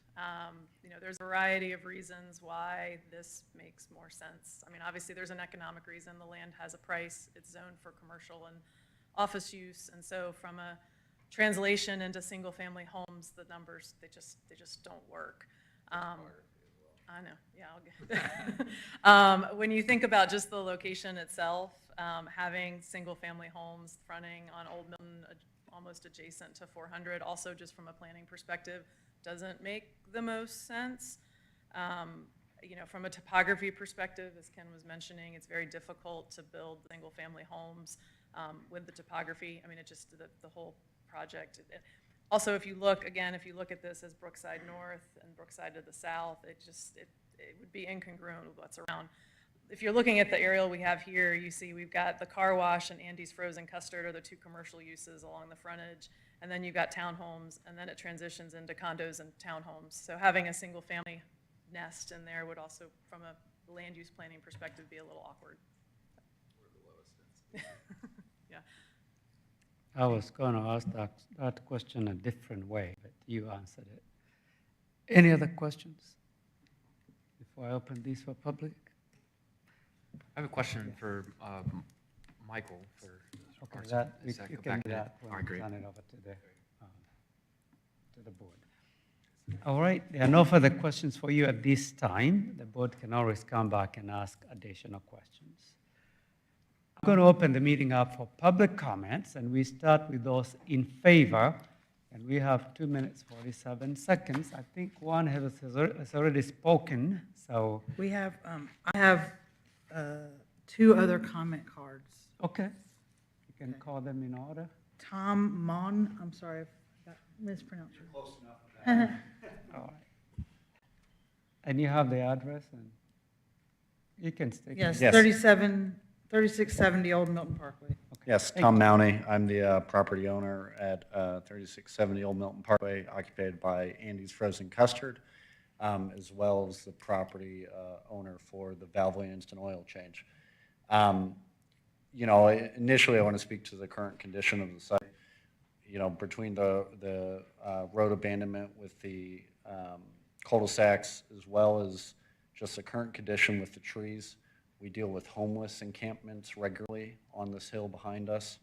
There's a variety of reasons why this makes more sense. I mean, obviously, there's an economic reason. The land has a price. It's zoned for commercial and office use, and so from a translation into single-family homes, the numbers, they just don't work. I know, yeah, I'll get when you think about just the location itself, having single-family homes fronting on Old Milton, almost adjacent to 400, also just from a planning perspective, doesn't make the most sense. From a topography perspective, as Ken was mentioning, it's very difficult to build single-family homes with the topography. I mean, it just, the whole project. Also, if you look at this as Brookside North and Brookside to the south, it would be incongruent with what's around. If you're looking at the aerial we have here, you see we've got the car wash and Andy's Frozen Custard are the two commercial uses along the frontage, and then you've got townhomes, and then it transitions into condos and townhomes. So having a single family nest in there would also, from a land use planning perspective, be a little awkward. We're the lowest density. Yeah. I was going to ask that question a different way, but you answered it. Any other questions before I open these for public? I have a question for Michael. Okay, Does you that you go can back do in? that All when right, we great. turn it over to the board. All right, there are no further questions for you at this time. The board can always come back and ask additional questions. I'm going to open the meeting up for public comments, and we start with those in favor. And we have 2 minutes, 47 seconds. I think one has already spoken, so. We have, I have 2 other comment cards. Okay. You can call them in order. Tom Mon, I'm sorry if I mispronounced your. Close enough. All right. And you have the address, and you can stick. Yes, Yes. 3670 Old Milton Parkway. Yes, Tom Mowney. I'm the property owner at 3670 Old Milton Parkway, occupied by Andy's Frozen Custard, as well as the property owner for the Valvoline Instant Oil Change. Initially, I want to speak to the current condition of the site. Between the road abandonment with the cul-de-sacs, as well as just the current condition with the trees. We deal with homeless encampments regularly on this hill behind us.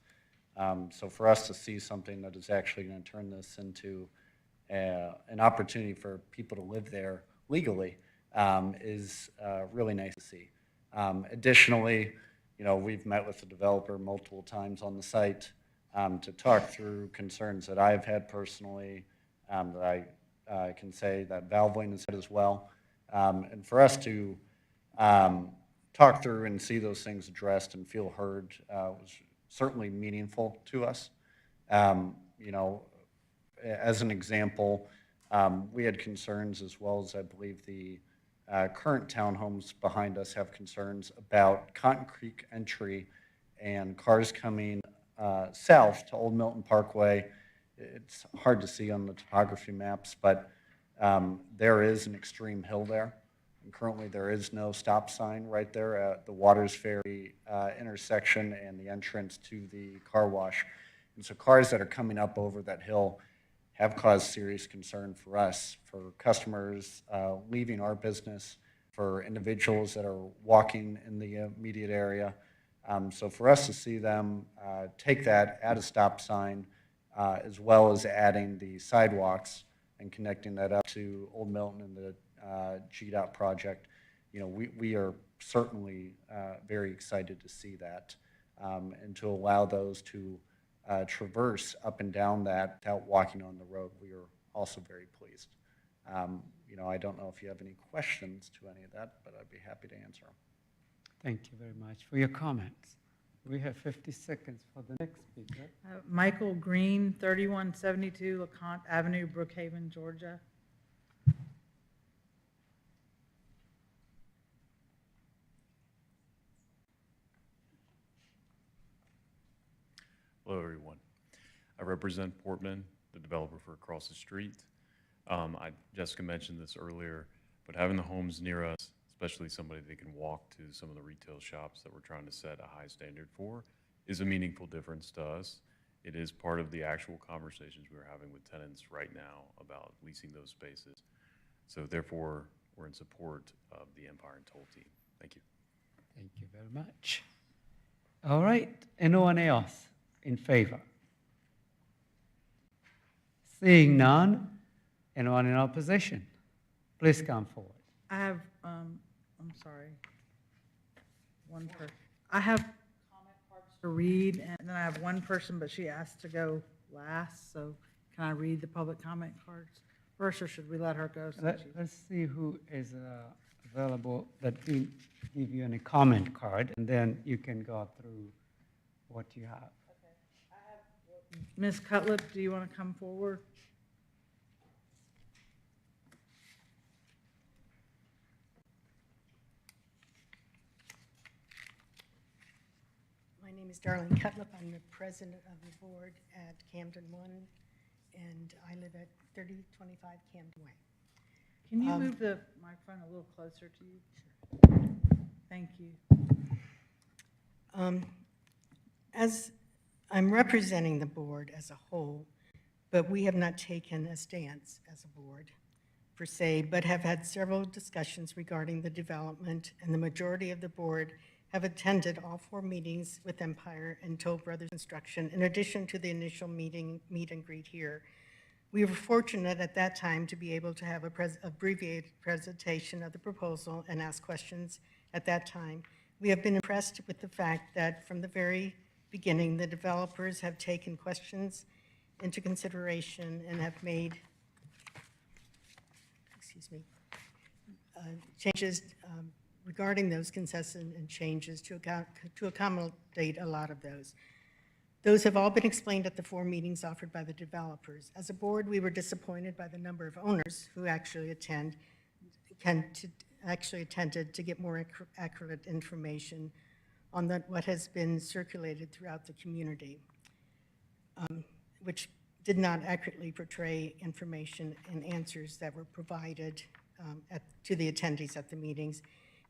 So for us to see something that is actually going to turn this into an opportunity for people to live there legally is really nice to see. Additionally, we've met with the developer multiple times on the site to talk through concerns that I've had personally, that I can say that Valvoline has had as well. And for us to talk through and see those things addressed and feel heard was certainly meaningful to us. As an example, we had concerns, as well as I believe the current townhomes behind us have concerns about Cotton Creek entry and cars coming south to Old Milton Parkway. It's hard to see on the topography maps, but there is an extreme hill there. And currently, there is no stop sign right there at the Waters Ferry intersection and the entrance to the car wash. And so cars that are coming up over that hill have caused serious concern for us, for customers leaving our business, for individuals that are walking in the immediate area. So for us to see them take that, add a stop sign, as well as adding the sidewalks and connecting that up to Old Milton and the GDOT project, you know, we are certainly very excited to see that, and to allow those to traverse up and down that without walking on the road. We are also very pleased. You know, I don't know if you have any questions to any of that, but I'd be happy to answer them. Thank you very much for your comments. We have 50 seconds for the next speaker. Michael Green, 3172 LeConte Avenue, Brookhaven, Georgia. Hello, everyone. I represent Portman, the developer for across the street. Jessica mentioned this earlier, but having the homes near us, especially somebody that can walk to some of the retail shops that we're trying to set a high standard for, is a meaningful difference to us. It is part of the actual conversations we're having with tenants right now about leasing those spaces. So therefore, we're in support of the Empire and Toll team. Thank you. Thank you very much. All right, anyone else in favor? Seeing none, anyone in opposition? Please come forward. I have, I'm sorry, one person. I have comment cards to read, and then I have one person, but she asked to go last, so can I read the public comment cards first, or should we let her go? Let's see who is available that will give you any comment card, and then you can go through what you have. Ms. Cutlip, do you want to come forward? My name is Darlene Cutlip. I'm the president of the board at Camden One, and I live at 3025 Camden Way. Can you move the microphone a little closer to you? Thank you. As I'm representing the board as a whole, but we have not taken a stance as a board per se, but have had several discussions regarding the development, and the majority of the board have attended all 4 meetings with Empire and Toll Brothers Construction, in addition to the initial meet and greet here. We were fortunate at that time to be able to have a abbreviated presentation of the proposal and ask questions at that time. We have been impressed with the fact that from the very beginning, the developers have taken questions into consideration and have made, changes regarding those concessions and changes to accommodate a lot of those. Those have all been explained at the 4 meetings offered by the developers. As a board, we were disappointed by the number of owners who actually attended to get more accurate information on what has been circulated throughout the community, which did not accurately portray information and answers that were provided to the attendees at the meetings,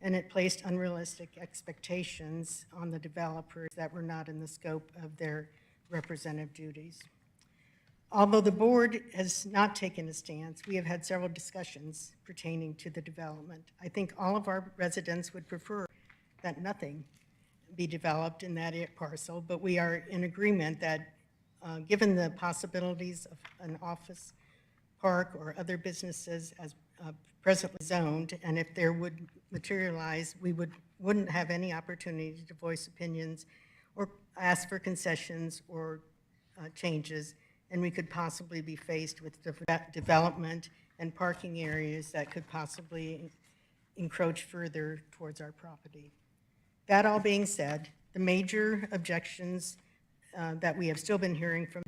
and it placed unrealistic expectations on the developers that were not in the scope of their representative duties. Although the board has not taken a stance, we have had several discussions pertaining to the development. I think all of our residents would prefer that nothing be developed in that parcel, but we are in agreement that given the possibilities of an office park or other businesses as presently zoned, and if there would materialize, we wouldn't have any opportunity to voice opinions or ask for concessions or changes, and we could possibly be faced with development and parking areas that could possibly encroach further towards our property. That all being said, the major objections that we have still been hearing from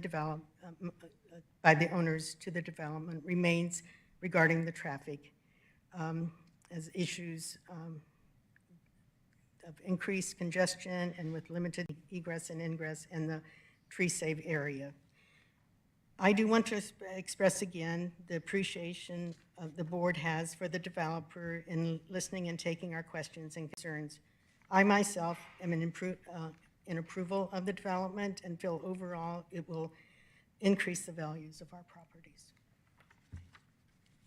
by the owners to the development remains regarding the traffic as issues of increased congestion and with limited egress and ingress in the tree save area. I do want to express again the appreciation the board has for the developer in listening and taking our questions and concerns. I myself am in approval of the development and feel overall it will increase the values of our properties.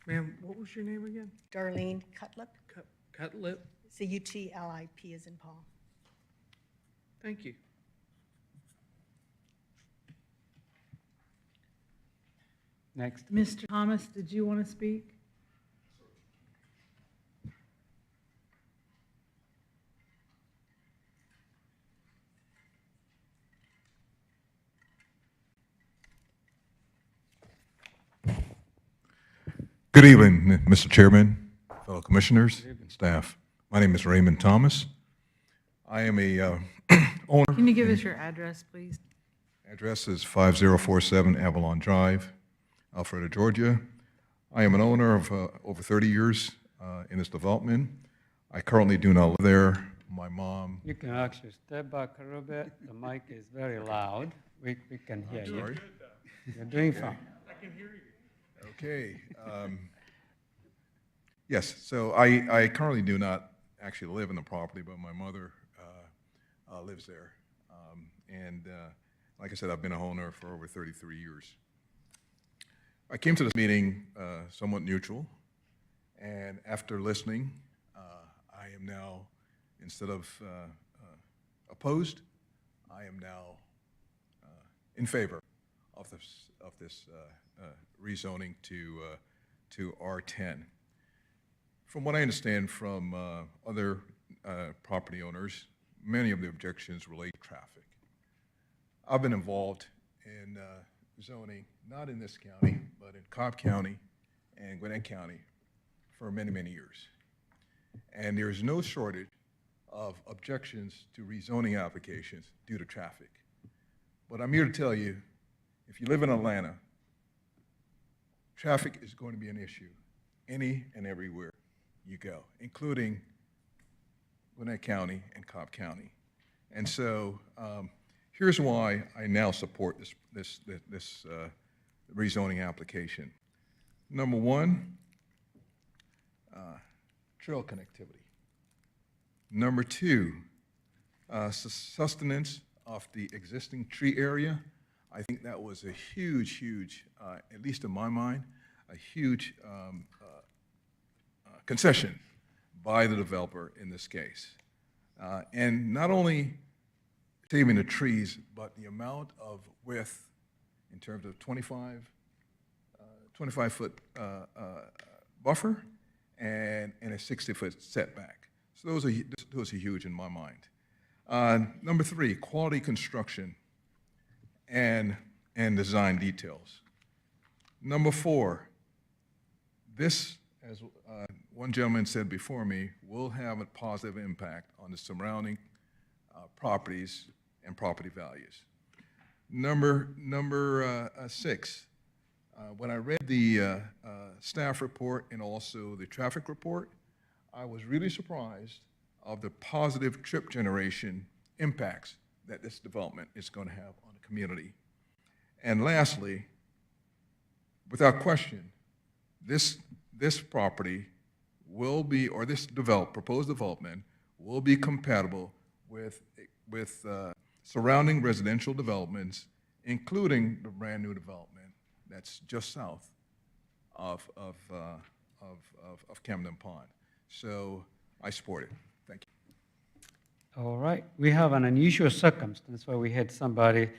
Ma'am, what was your name again? Darlene Cutlip, Cutlip? Cutlip as in Paul. Thank you. Next. Mr. Thomas, did you want to speak? Good evening, Mr. Chairman, fellow commissioners, and staff. My name is Raymond Thomas. I am a owner. Can you give us your address, please? Address is 5047 Avalon Drive, Alpharetta, Georgia. I am an owner of over 30 years in this development. I currently do not live there. My mom. You can actually step back a little bit. The mic is very loud. We can hear you. Sorry. You're doing fine. Okay. Yes, so I currently do not actually live in the property, but my mother lives there. And like I said, I've been a owner for over 33 years. I came to this meeting somewhat neutral, and after listening, I am now, instead of opposed, I am now in favor of this rezoning to R10. From what I understand from other property owners, many of the objections relate to traffic. I've been involved in zoning, not in this county, but in Cobb County and Gwinnett County for many, many years. And there's no shortage of objections to rezoning applications due to traffic. But I'm here to tell you, if you live in Atlanta, traffic is going to be an issue any and everywhere you go, including Gwinnett County and Cobb County. And so here's why I now support this rezoning application. Number one, trail connectivity. Number two, sustenance of the existing tree area. I think that was a huge, at least in my mind, a huge concession by the developer in this case. And not only saving the trees, but the amount of width in terms of 25-foot buffer and a 60-foot setback. So those are huge in my mind. Number three, quality construction and design details. Number four, this, as one gentleman said before me, will have a positive impact on the surrounding properties and property values. Number six, when I read the staff report and also the traffic report, I was really surprised of the positive trip generation impacts that this development is going to have on the community. And lastly, without question, this property will be, or this proposed development will be compatible with surrounding residential developments, including the brand new development that's just south of Camden Pond. So I support it. Thank you. All right. We have an unusual circumstance where we had somebody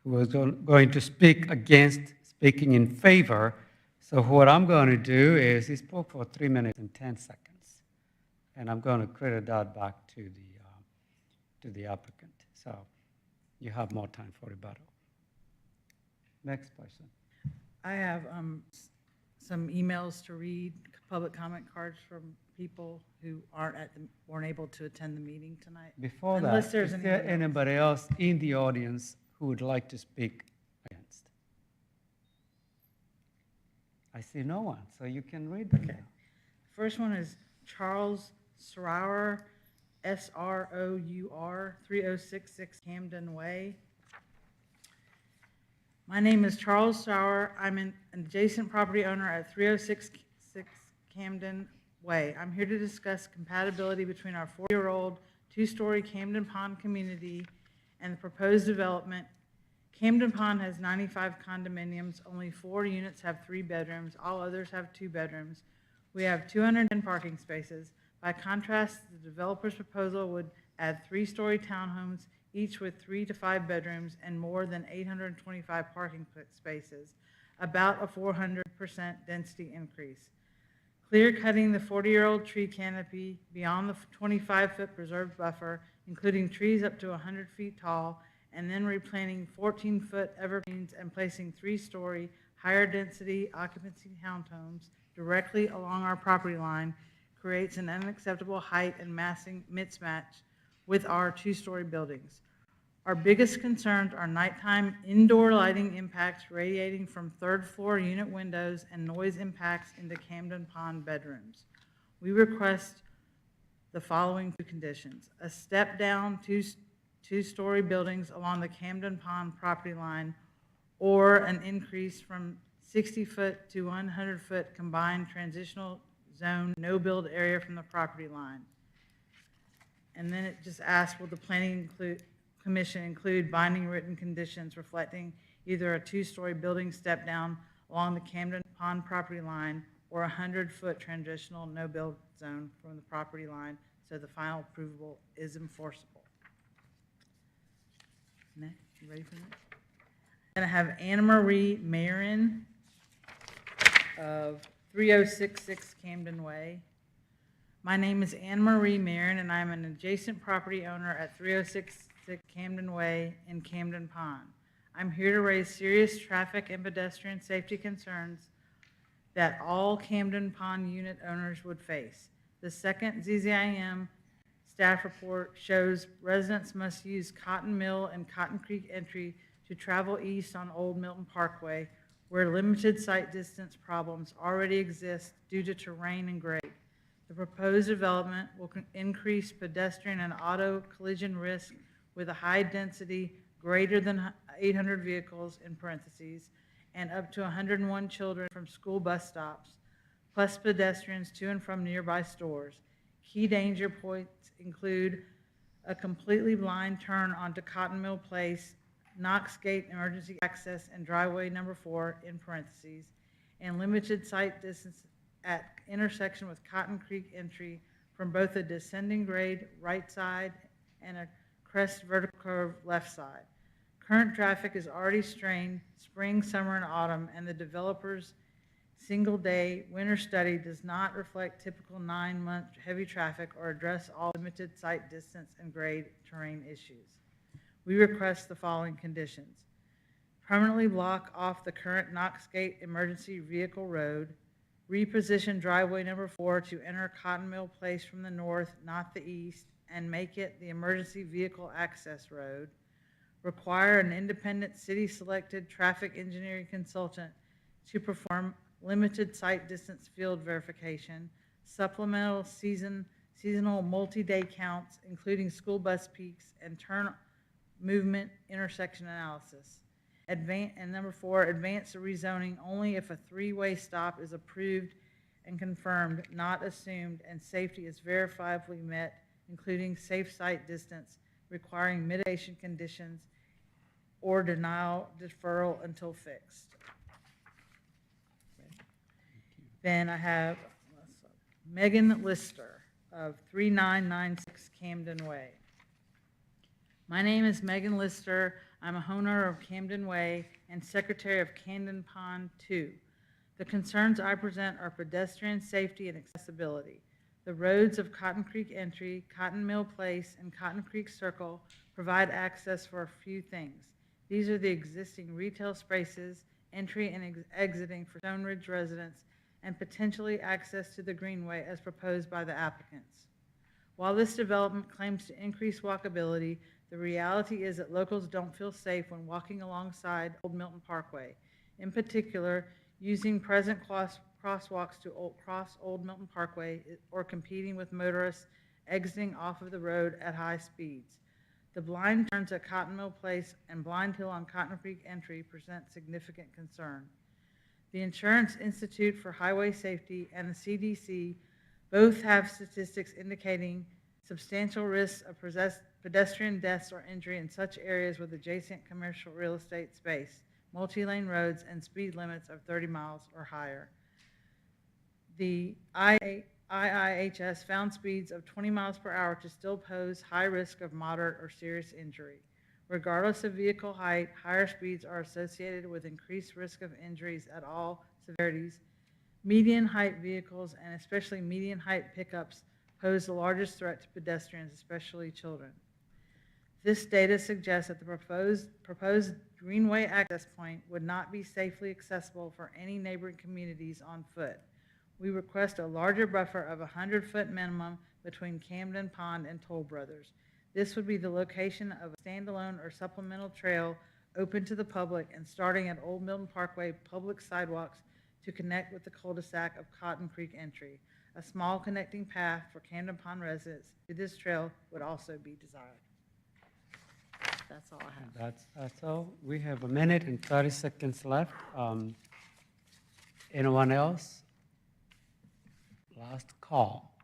who was going to speak against speaking in favor. So what I'm going to do is he spoke for 3 minutes and 10 seconds, and I'm going to credit that back to the applicant. So you have more time for rebuttal. Next person. I have some emails to read, public comment cards from people who weren't able to attend the meeting tonight. Before Unless that, there's is there anybody else in the audience who would like to speak against? I see no one, so you can read them. Okay. First one is Charles Srour, Srour, 3066 Camden Way. My name is Charles Sauer. I'm an adjacent property owner at 3066 Camden Way. I'm here to discuss compatibility between our 4-year-old, 2-story Camden Pond community and the proposed development. Camden Pond has 95 condominiums. Only 4 units have 3 bedrooms. All others have 2 bedrooms. We have 210 parking spaces. By contrast, the developer's proposal would add 3-story townhomes, each with 3 to 5 bedrooms and more than 825 parking spaces, about a 400% density increase. Clear cutting the 40-year-old tree canopy beyond the 25-foot preserved buffer, including trees up to 100 feet tall, and then replanting 14-foot evergreens and placing 3-story higher density occupancy townhomes directly along our property line creates an unacceptable height and massing mismatch with our 2-story buildings. Our biggest concerns are nighttime indoor lighting impacts radiating from 3rd floor unit windows and noise impacts into Camden Pond bedrooms. We request the following 2 conditions: a step down 2-story buildings along the Camden Pond property line, or an increase from 60-foot to 100-foot combined transitional zone no-build area from the property line. And then it just asks, will the planning commission include binding written conditions reflecting either a 2-story building step down along the Camden Pond property line or a 100-foot transitional no-build zone from the property line so the final approval is enforceable. Next, you ready for next? Then I have Anna Marie Marin of 3066 Camden Way. My name is Anna Marie Marin, and I'm an adjacent property owner at 3066 Camden Way in Camden Pond. I'm here to raise serious traffic and pedestrian safety concerns that all Camden Pond unit owners would face. The second ZZIM staff report shows residents must use Cotton Mill and Cotton Creek entry to travel east on Old Milton Parkway, where limited sight distance problems already exist due to terrain and grade. The proposed development will increase pedestrian and auto collision risk with a high density greater than 800 vehicles in parentheses and up to 101 children from school bus stops, plus pedestrians to and from nearby stores. Key danger points include a completely blind turn onto Cotton Mill Place, Knox Gate emergency access and driveway number 4 in parentheses, and limited sight distance at intersection with Cotton Creek entry from both a descending grade right side and a crest vertical curve left side. Current traffic is already strained spring, summer, and autumn, and the developer's single-day winter study does not reflect typical 9-month heavy traffic or address all limited sight distance and grade terrain issues. We request the following conditions: permanently block off the current Knox Gate emergency vehicle road, reposition driveway number 4 to enter Cotton Mill Place from the north, not the east, and make it the emergency vehicle access road, require an independent city-selected traffic engineering consultant to perform limited sight distance field verification, supplemental seasonal multi-day counts, including school bus peaks and turn movement intersection analysis. And number 4, advance the rezoning only if a 3-way stop is approved and confirmed, not assumed, and safety is verifiably met, including safe sight distance, requiring mitigation conditions, or denial deferral until fixed. Then I have Megan Lister of 3996 Camden Way. My name is Megan Lister. I'm a owner of Camden Way and secretary of Camden Pond 2. The concerns I present are pedestrian safety and accessibility. The roads of Cotton Creek Entry, Cotton Mill Place, and Cotton Creek Circle provide access for a few things. These are the existing retail spaces, entry and exiting for Stone Ridge residents, and potentially access to the greenway as proposed by the applicants. While this development claims to increase walkability, the reality is that locals don't feel safe when walking alongside Old Milton Parkway. In particular, using present crosswalks to cross Old Milton Parkway or competing with motorists exiting off of the road at high speeds. The blind turns at Cotton Mill Place and Blind Hill on Cotton Creek Entry present significant concern. The Insurance Institute for Highway Safety and the CDC both have statistics indicating substantial risks of pedestrian deaths or injury in such areas with adjacent commercial real estate space, multi-lane roads, and speed limits of 30 miles or higher. The IIHS found speeds of 20 miles per hour to still pose high risk of moderate or serious injury. Regardless of vehicle height, higher speeds are associated with increased risk of injuries at all severities. Median height vehicles, and especially median height pickups, pose the largest threat to pedestrians, especially children. This data suggests that the proposed greenway access point would not be safely accessible for any neighboring communities on foot. We request a larger buffer of 100-foot minimum between Camden Pond and Toll Brothers. This would be the location of a standalone or supplemental trail open to the public and starting at Old Milton Parkway public sidewalks to connect with the cul-de-sac of Cotton Creek Entry. A small connecting path for Camden Pond residents to this trail would also be desired. That's all I have. That's all. We have 1 minute and 30 seconds left. Anyone else? Last call.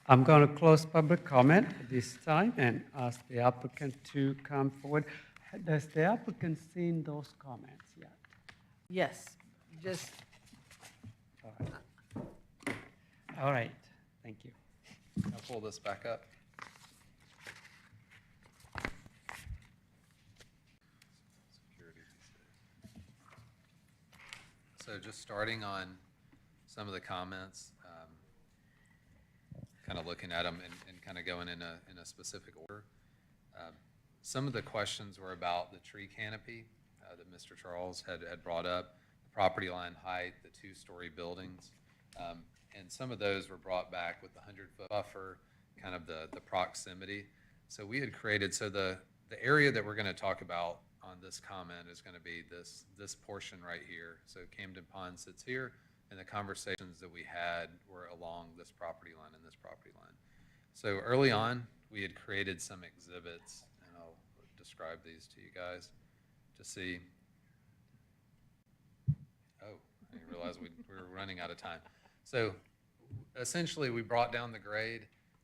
I'm going to close public comment at this time and ask the applicant to come forward. Has the applicant seen those comments yet? Yes, just, All right, thank you. I'll pull this back up. So just starting on some of the comments, kind of looking at them and kind of going in a specific order. Some of the questions were about the tree canopy that Mr. Charles had brought up, the property line height, the two-story buildings. And some of those were brought back with the 100-foot buffer, kind of the proximity. So we had created, so the area that we're going to talk about on this comment is going to be this portion right here. So Camden Pond sits here, and the conversations that we had were along this property line and this property line. So early on, we had created some exhibits, and I'll describe these to you guys to see. Oh, I didn't realize we were running out of time. So essentially, we brought down the grade,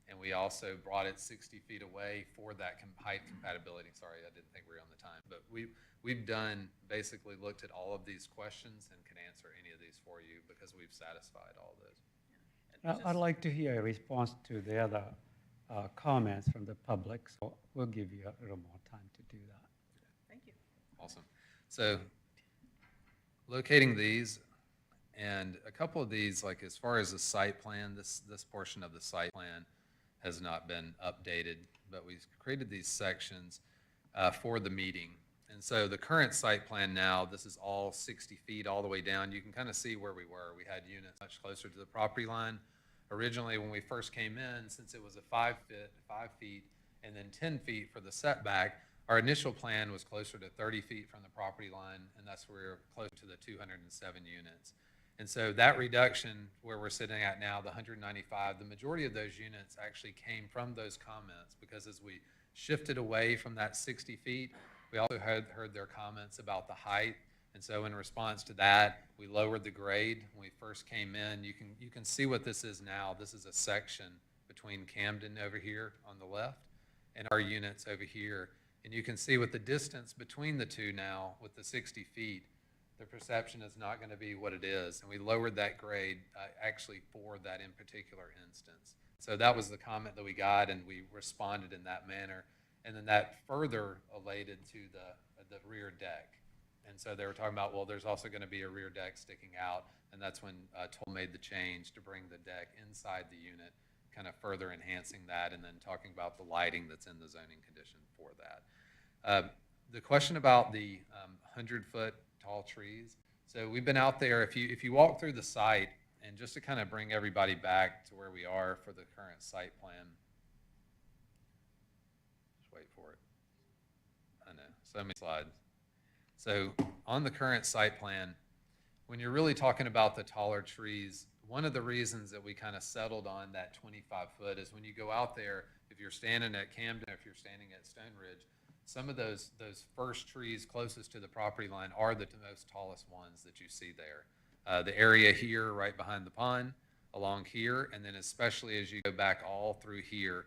and we also brought it 60 feet away for that height compatibility. Sorry, I didn't think we were on the time. But we've done, basically looked at all of these questions and can answer any of these for you because we've satisfied all those. I'd like to hear a response to the other comments from the public, so we'll give you a little more time to do that. Thank you. Awesome. So locating these, and a couple of these, like as far as the site plan, this portion of the site plan has not been updated, but we've created these sections for the meeting. And so the current site plan now, this is all 60 feet all the way down. You can kind of see where we were. We had units much closer to the property line. Originally, when we first came in, since it was a 5 feet, and then 10 feet for the setback, our initial plan was closer to 30 feet from the property line, and that's where we're close to the 207 units. And so that reduction where we're sitting at now, the 195, the majority of those units actually came from those comments, because as we shifted away from that 60 feet, we also heard their comments about the height. And so in response to that, we lowered the grade. When we first came in, you can see what this is now. This is a section between Camden over here on the left and our units over here. And you can see with the distance between the two now, with the 60 feet, the perception is not going to be what it is. And we lowered that grade actually for that in particular instance. So that was the comment that we got, and we responded in that manner. And then that further related to the rear deck. And so they were talking about, well, there's also going to be a rear deck sticking out, and that's when Toll made the change to bring the deck inside the unit, kind of further enhancing that, and then talking about the lighting that's in the zoning condition for that. The question about the 100-foot tall trees. So we've been out there. If you walk through the site, and just to kind of bring everybody back to where we are for the current site plan. Just wait for it. I know, so many slides. So on the current site plan, when you're really talking about the taller trees, one of the reasons that we kind of settled on that 25-foot is when you go out there, if you're standing at Camden, or if you're standing at Stone Ridge, some of those first trees closest to the property line are the most tallest ones that you see there. The area here, right behind the pond, along here, and then especially as you go back all through here,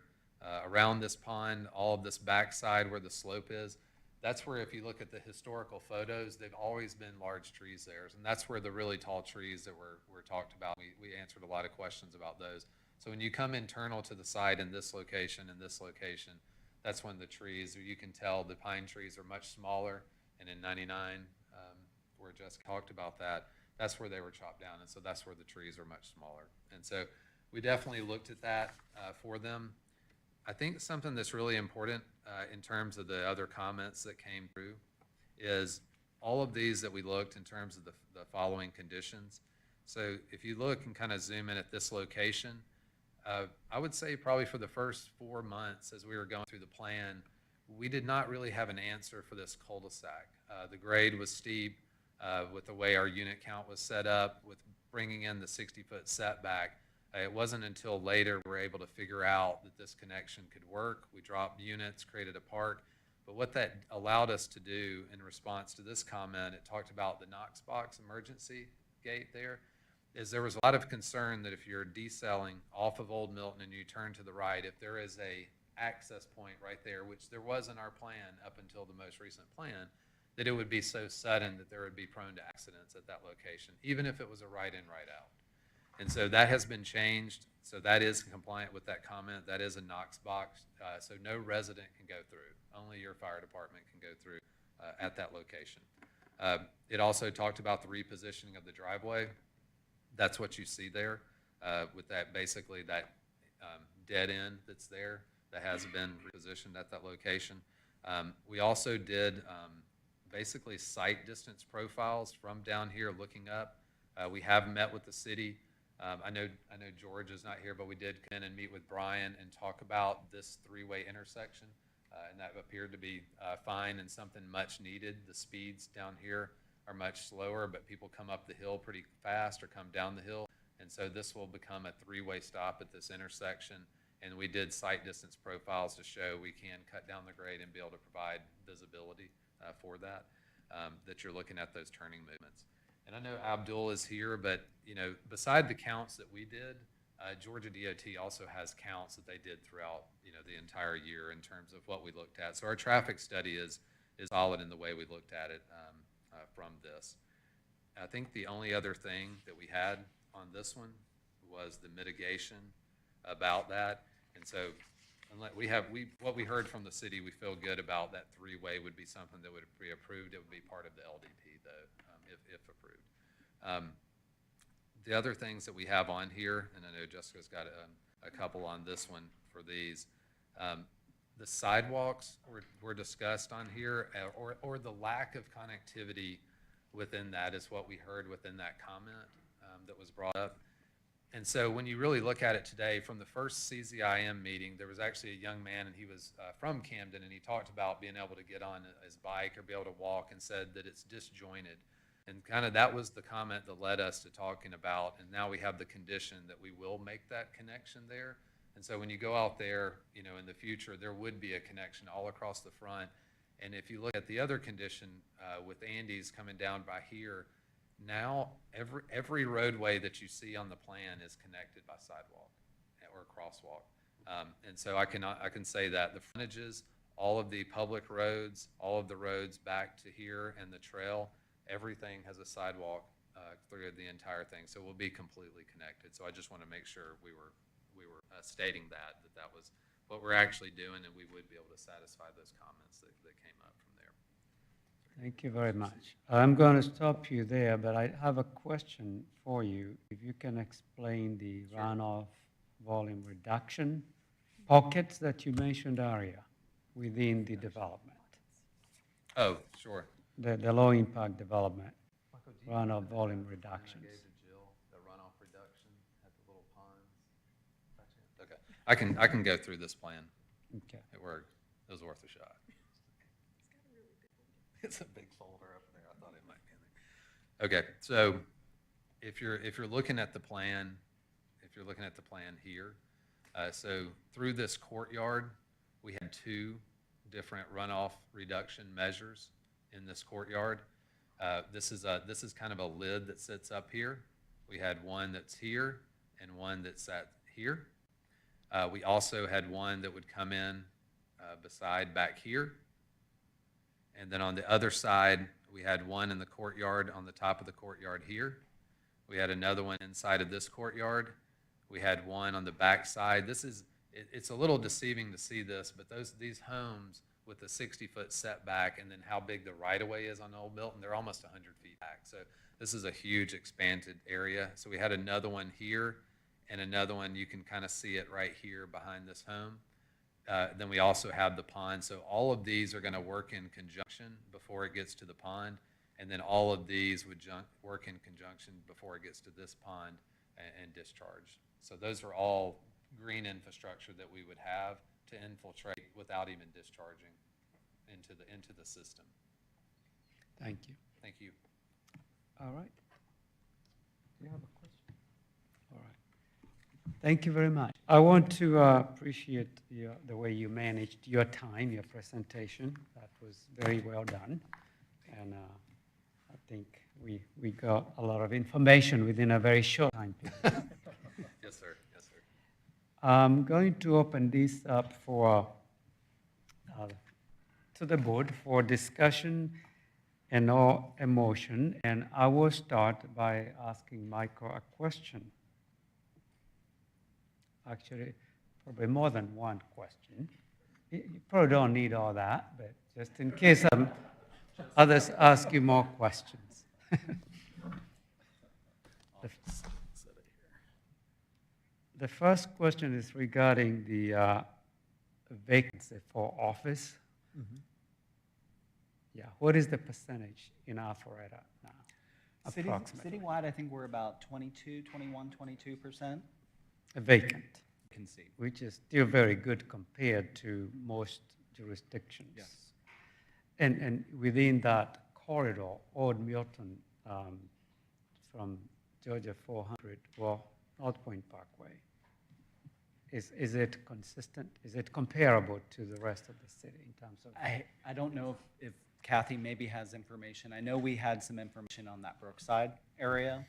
around this pond, all of this backside where the slope is, that's where if you look at the historical photos, they've always been large trees there. And that's where the really tall trees that were talked about, we answered a lot of questions about those. So when you come internal to the site in this location and this location, that's when the trees, you can tell the pine trees are much smaller. And in 99, where Jessica talked about that, that's where they were chopped down. And so that's where the trees are much smaller. And so we definitely looked at that for them. I think something that's really important in terms of the other comments that came through is all of these that we looked in terms of the following conditions. So if you look and kind of zoom in at this location, I would say probably for the first 4 months as we were going through the plan, we did not really have an answer for this cul-de-sac. The grade was steep with the way our unit count was set up, with bringing in the 60-foot setback. It wasn't until later we were able to figure out that this connection could work. We dropped units, created a park. But what that allowed us to do in response to this comment, it talked about the Knox box emergency gate there, is there was a lot of concern that if you're decelling off of Old Milton and you turn to the right, if there is a access point right there, which there was in our plan up until the most recent plan, that it would be so sudden that there would be prone to accidents at that location, even if it was a right in, right out. And so that has been changed. So that is compliant with that comment. That is a Knox box. So no resident can go through. Only your fire department can go through at that location. It also talked about the repositioning of the driveway. That's what you see there with that, basically that dead end that's there that has been repositioned at that location. We also did basically site distance profiles from down here looking up. We have met with the city. I know George is not here, but we did come in and meet with Brian and talk about this three-way intersection, and that appeared to be fine and something much needed. The speeds down here are much slower, but people come up the hill pretty fast or come down the hill, and so this will become a three-way stop at this intersection. And we did site distance profiles to show we can cut down the grade and be able to provide visibility for that, that you're looking at those turning movements. And I know Abdul is here, but beside the counts that we did, Georgia DOT also has counts that they did throughout the entire year in terms of what we looked at. So our traffic study is solid in the way we looked at it from this. I think the only other thing that we had on this one was the mitigation about that. And so what we heard from the city, we feel good about that three-way would be something that would be approved. It would be part of the LDP though, if approved. The other things that we have on here, and I know Jessica's got a couple on this one for these, the sidewalks were discussed on here, or the lack of connectivity within that is what we heard within that comment that was brought up. And so when you really look at it today, from the first CZIM meeting, there was actually a young man, and he was from Camden, and he talked about being able to get on his bike or be able to walk, and said that it's disjointed. And kind of that was the comment that led us to talking about, and now we have the condition that we will make that connection there. And so when you go out there, in the future, there would be a connection all across the front. And if you look at the other condition with Andy's coming down by here, now every roadway that you see on the plan is connected by sidewalk or crosswalk. And so I can say that the frontages, all of the public roads, all of the roads back to here and the trail, everything has a sidewalk through the entire thing. So we'll be completely connected. So I just want to make sure we were stating that was what we're actually doing, and we would be able to satisfy those comments that came up from there. Thank you very much. I'm going to stop you there, but I have a question for you. If you can explain the runoff volume reduction pockets that you mentioned earlier within the development. Oh, sure. The low impact development, runoff volume reductions. I gave to Jill the runoff reduction at the little ponds. Okay, I can go through this plan. Okay. It worked. It was worth a shot. It's a big folder up there. I thought it might be in there. Okay, so if you're looking at the plan, here, so through this courtyard, we had two different runoff reduction measures in this courtyard. This is kind of a lid that sits up here. We had one that's here and one that's at here. We also had one that would come in beside back here. And then on the other side, we had one in the courtyard on the top of the courtyard here. We had another one inside of this courtyard. We had one on the back side. It's a little deceiving to see this, but these homes with the 60-foot setback and then how big the right-of-way is on Old Milton, they're almost 100 feet back. So this is a huge expanded area. So we had another one here and another one, you can kind of see it right here behind this home. Then we also have the pond. So all of these are going to work in conjunction before it gets to the pond. And then all of these would work in conjunction before it gets to this pond and discharge. So those are all green infrastructure that we would have to infiltrate without even discharging into the system. Thank you. Thank you. All right. Do you have a question? All right. Thank you very much. I want to appreciate the way you managed your time, your presentation. That was very well done. And I think we got a lot of information within a very short time period. Yes, sir. Yes, sir. I'm going to open this up to the board for discussion and no emotion. And I will start by asking Michael a question. Actually, probably more than one question. You probably don't need all that, but just in case others ask you more questions. The first question is regarding the vacancy for office. Mm-hmm. Yeah, what is the percentage in Alpharetta now? Approximately. Citywide, I think we're about 22, 21, 22%. Vacant, Can see. which is still very good compared to most jurisdictions. Yes. And within that corridor, Old Milton from Georgia 400, North Point Parkway, is it consistent? Is it comparable to the rest of the city in terms of? I don't know if Kathy maybe has information. I know we had some information on that Brookside area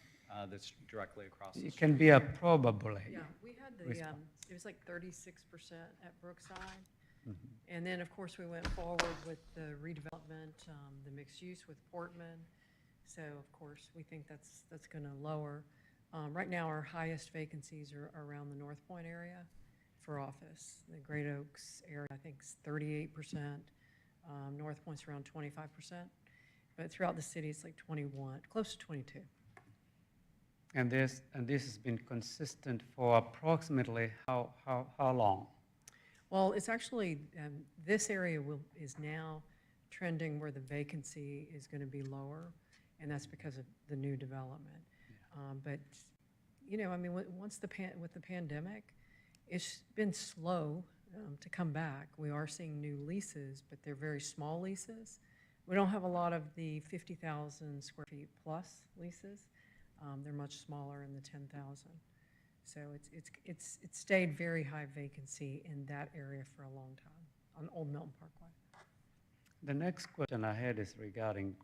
that's directly across the It street. can be a probably. Yeah, we had the, response. it was like 36% at Brookside. Mhm. And then, of course, we went forward with the redevelopment, the mixed use with Portman. So, of course, we think that's going to lower. Right now, our highest vacancies are around the North Point area for office. The Great Oaks area, I think, is 38%. North Point's around 25%. But throughout the city, it's like 21, close to 22. And this has been consistent for approximately how long? Well, it's actually, this area is now trending where the vacancy is going to be lower, and that's because of the new development. But, you know, I mean, with the pandemic, it's been slow to come back. We are seeing new leases, but they're very small leases. We don't have a lot of the 50,000 square feet plus leases. They're much smaller in the 10,000. So it's stayed very high vacancy in that area for a long time on Old Milton Parkway. The next question I had is regarding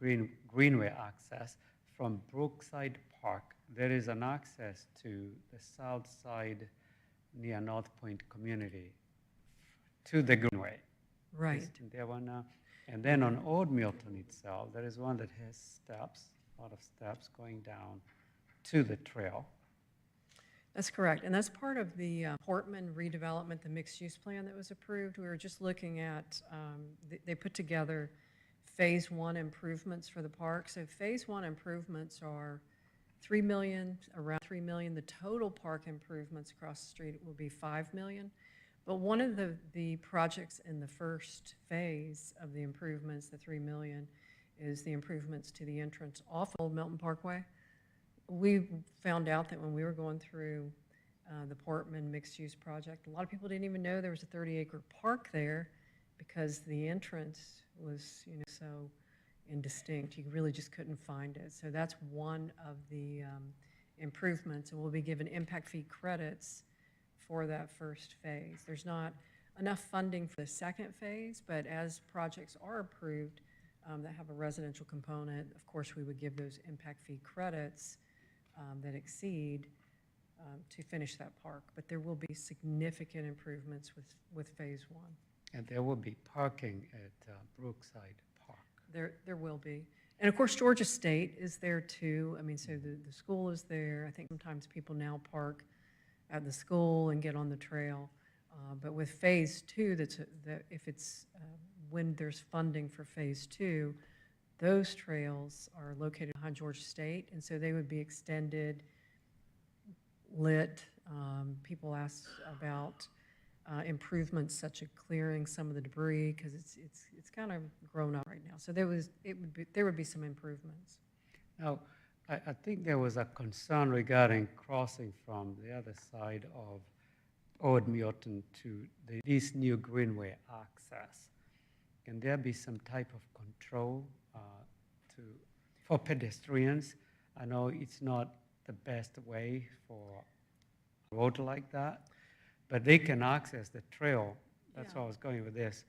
greenway access from Brookside Park. There is an access to the south side near North Point Community to the greenway. Right. Isn't there one now? And then on Old Milton itself, there is one that has steps, a lot of steps going down to the trail. That's correct, and that's part of the Portman redevelopment, the mixed-use plan that was approved. We were just looking at, they put together Phase 1 improvements for the park. So Phase 1 improvements are $3 million, around $3 million. The total park improvements across the street will be $5 million. But one of the projects in the first phase of the improvements, the $3 million, is the improvements to the entrance off Old Milton Parkway. We found out that when we were going through the Portman mixed-use project, a lot of people didn't even know there was a 30-acre park there because the entrance was, you know, so indistinct. You really just couldn't find it. So that's one of the improvements, and will be given impact fee credits for that first phase. There's not enough funding for the second phase, but as projects are approved that have a residential component, of course, we would give those impact fee credits that exceed to finish that park. But there will be significant improvements with phase one. And there will be parking at Brookside Park. There will be. And of course, Georgia State is there too. I mean, so the school is there. I think sometimes people now park at the school and get on the trail. But with phase two, if it's, when there's funding for phase two, those trails are located behind Georgia State, and so they would be extended, lit. People ask about improvements such as clearing some of the debris, because it's kind of grown up right now. So there would be some improvements. Now, I think there was a concern regarding crossing from the other side of Old Milton to this new Greenway access. Can there be some type of control for pedestrians? I know it's not the best way for a road like that, but they can access the trail. That's why I was going with this,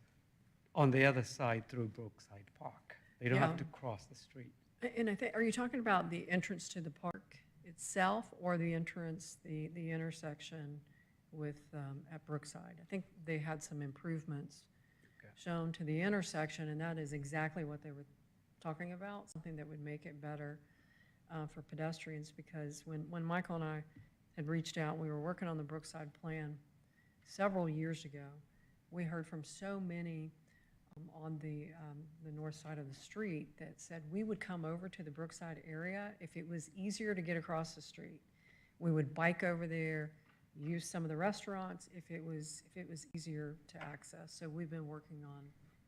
on the other side through Brookside Park. They don't have to cross the street. And I think, are you talking about the entrance to the park itself, or the entrance, the intersection with, at Brookside? I think they had some improvements shown to the intersection, and that is exactly what they were talking about, something that would make it better for pedestrians, because when Michael and I had reached out, we were working on the Brookside plan several years ago, we heard from so many on the north side of the street that said we would come over to the Brookside area if it was easier to get across the street. We would bike over there, use some of the restaurants if it was easier to access. So we've been working on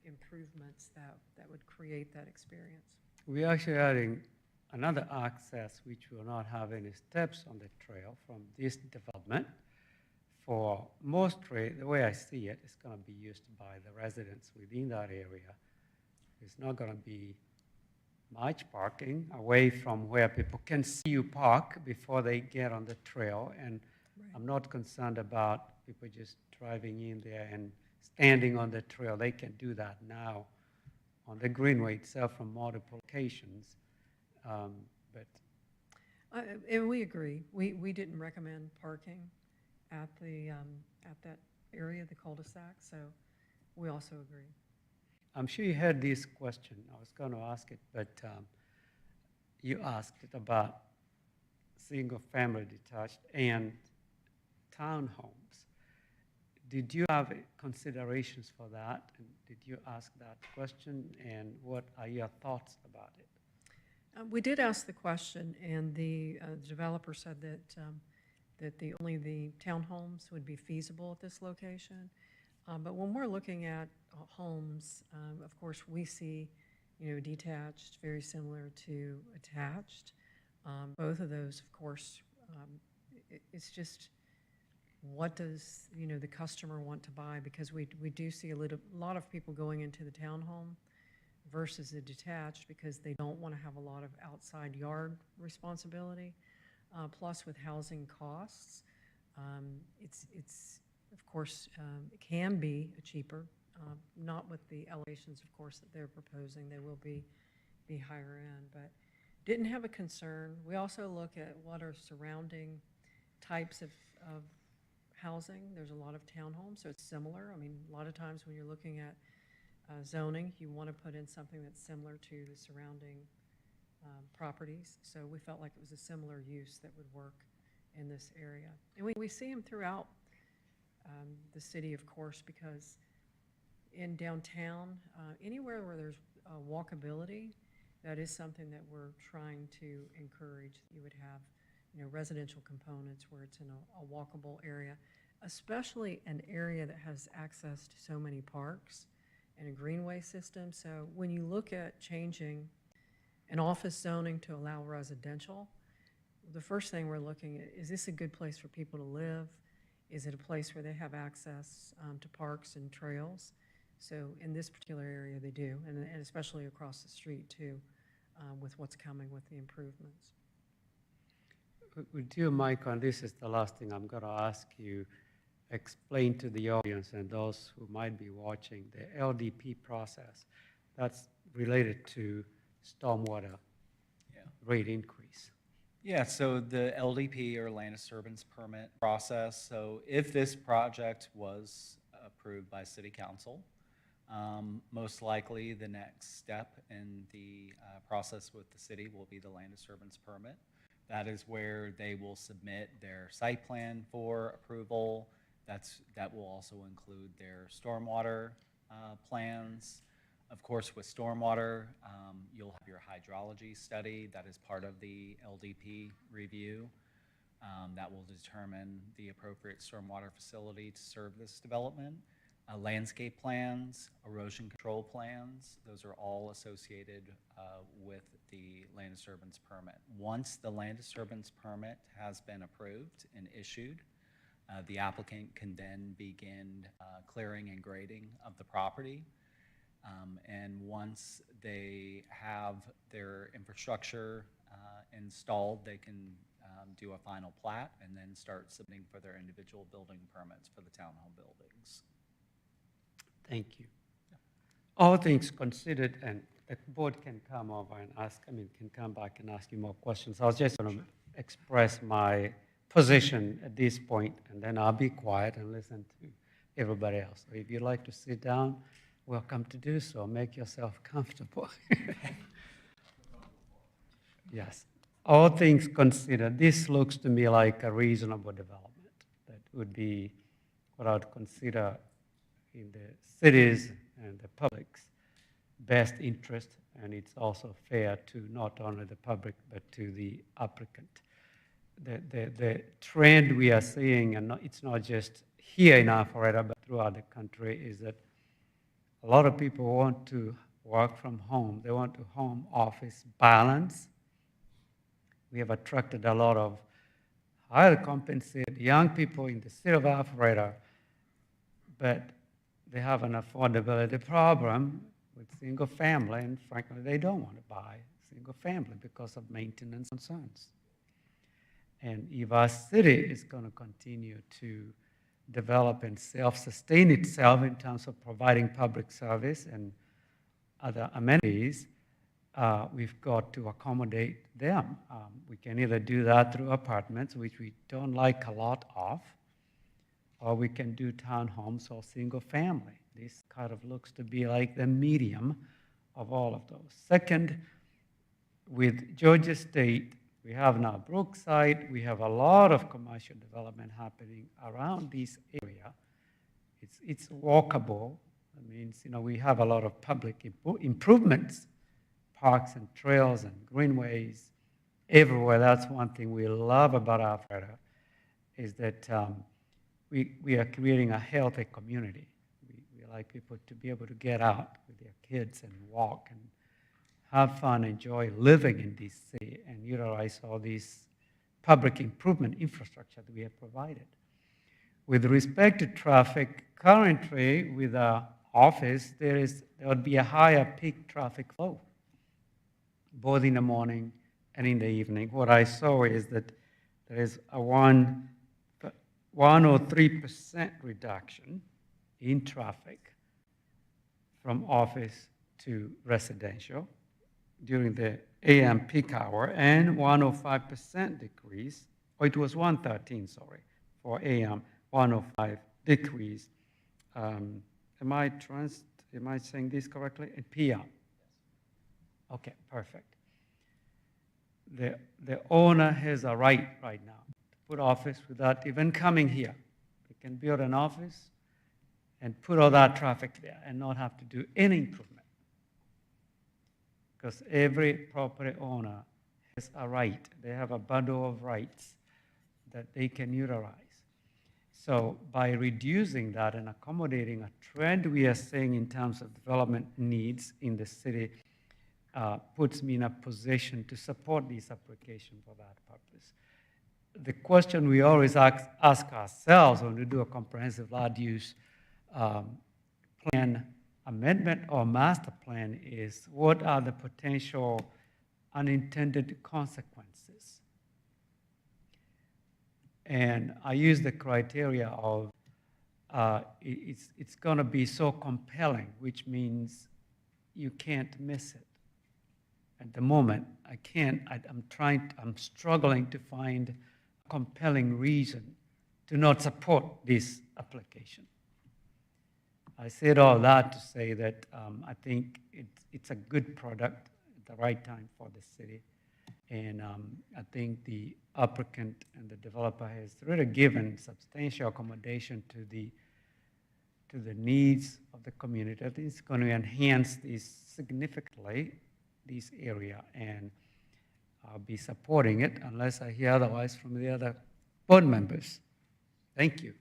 improvements that would create that experience. We're actually adding another access which will not have any steps on the trail from this development. For most trail, the way I see it, it's going to be used by the residents within that area. There's not going to be much parking away from where people can see you park before they get on the trail. And I'm not concerned about people just driving in there and standing on the trail. They can do that now on the Greenway itself from multiple locations. And we agree. We didn't recommend parking at that area, the cul-de-sac, so we also agree. I'm sure you heard this question. I was going to ask it, but you asked it about single-family detached and townhomes. Did you have considerations for that? And did you ask that question? And what are your thoughts about it? We did ask the question, and the developer said that only the townhomes would be feasible at this location. But when we're looking at homes, of course, we see, detached, very similar to attached. Both of those, of course, it's just what does, the customer want to buy? Because we do see a lot of people going into the townhome versus the detached because they don't want to have a lot of outside yard responsibility. Plus with housing costs, it's of course, it can be cheaper, not with the elevations, of course, that they're proposing. They will be higher end, but didn't have a concern. We also look at what are surrounding types of housing. There's a lot of townhomes, so it's similar. I mean, a lot of times when you're looking at zoning, you want to put in something that's similar to the surrounding properties. So we felt like it was a similar use that would work in this area. And we see them throughout the city, of course, because in downtown, anywhere where there's walkability, that is something that we're trying to encourage. You would have, residential components where it's in a walkable area, especially an area that has access to so many parks and a greenway system. So when you look at changing an office zoning to allow residential, the first thing we're looking at, is this a good place for people to live? Is it a place where they have access to parks and trails? So in this particular area, they do, and especially across the street too, with what's coming with the improvements. Would you, Mike, and this is the last thing I'm going to ask you, explain to the audience and those who might be watching the LDP process that's related to stormwater rate increase? Yeah, so the LDP or land disturbance permit process, so if this project was approved by city council, most likely the next step in the process with the city will be the land disturbance permit. That is where they will submit their site plan for approval. That will also include their stormwater plans. Of course, with stormwater, you'll have your hydrology study. That is part of the LDP review. That will determine the appropriate stormwater facility to serve this development. Landscape plans, erosion control plans, those are all associated with the land disturbance permit. Once the land disturbance permit has been approved and issued, the applicant can then begin clearing and grading of the property. And once they have their infrastructure installed, they can do a final plat and then start submitting for their individual building permits for the townhome buildings. Thank you. All things considered, and the board can come over and ask, can come back and ask you more questions. I was just going to express my position at this point, and then I'll be quiet and listen to everybody else. So if you'd like to sit down, welcome to do so. Make yourself comfortable. Yes. All things considered, this looks to me like a reasonable development that would be what I would consider in the cities and the public's best interest, and it's also fair to not only the public but to the applicant. The trend we are seeing, and it's not just here in Alpharetta but throughout the country, is that a lot of people want to work from home. They want to home office balance. We have attracted a lot of highly compensated young people in the city of Alpharetta, but they have an affordability problem with single family, and frankly, they don't want to buy single family because of maintenance concerns. And if our city is going to continue to develop and self-sustain itself in terms of providing public service and other amenities, we've got to accommodate them. We can either do that through apartments, which we don't like a lot of, or we can do townhomes or single family. This kind of looks to be like the medium of all of those. Second, with Georgia State, we have now Brookside. We have a lot of commercial development happening around this area. It's walkable. That means, we have a lot of public improvements, parks and trails and greenways everywhere. That's one thing we love about Alpharetta, is that we are creating a healthy community. We like people to be able to get out with their kids and walk and have fun, enjoy living in this city, and utilize all these public improvement infrastructure that we have provided. With respect to traffic, currently with our office, there would be a higher peak traffic flow, both in the morning and in the evening. What I saw is that there is a 103% reduction in traffic from office to residential during the AM peak hour, and 105% decrease, or it was 113, sorry, for AM, 105 decrease. Am I saying this correctly? In PM. Okay, perfect. The owner has a right now to put office without even coming here. They can build an office and put all that traffic there and not have to do any improvement. Because every property owner has a right. They have a bundle of rights that they can utilize. So by reducing that and accommodating a trend we are seeing in terms of development needs in the city, puts me in a position to support this application for that purpose. The question we always ask ourselves when we do a comprehensive land use plan amendment or master plan is, what are the potential unintended consequences And I use the criteria of it's going to be so compelling, which means you can't miss it. At the moment, I can't. I'm struggling to find a compelling reason to not support this application. I said all that to say that I think it's a good product at the right time for the city. And I think the applicant and the developer has really given substantial accommodation to the needs of the community. I think it's going to enhance this significantly, this area, and I'll be supporting it unless I hear otherwise from the other board members. Thank you.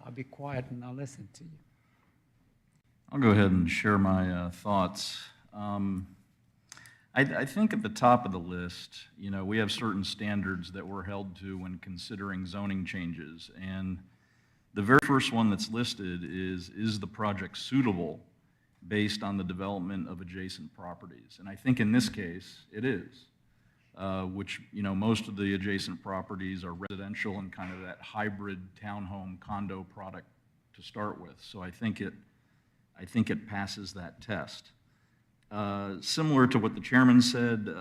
I'll be quiet and I'll listen to you. I'll go ahead and share my thoughts. I think at the top of the list, you know, we have certain standards that we're held to when considering zoning changes. And the very first one that's listed is the project suitable based on the development of adjacent properties? And I think in this case, it is, which, you know, most of the adjacent properties are residential and kind of that hybrid townhome condo product to start with. So I think it passes that test. Similar to what the chairman said,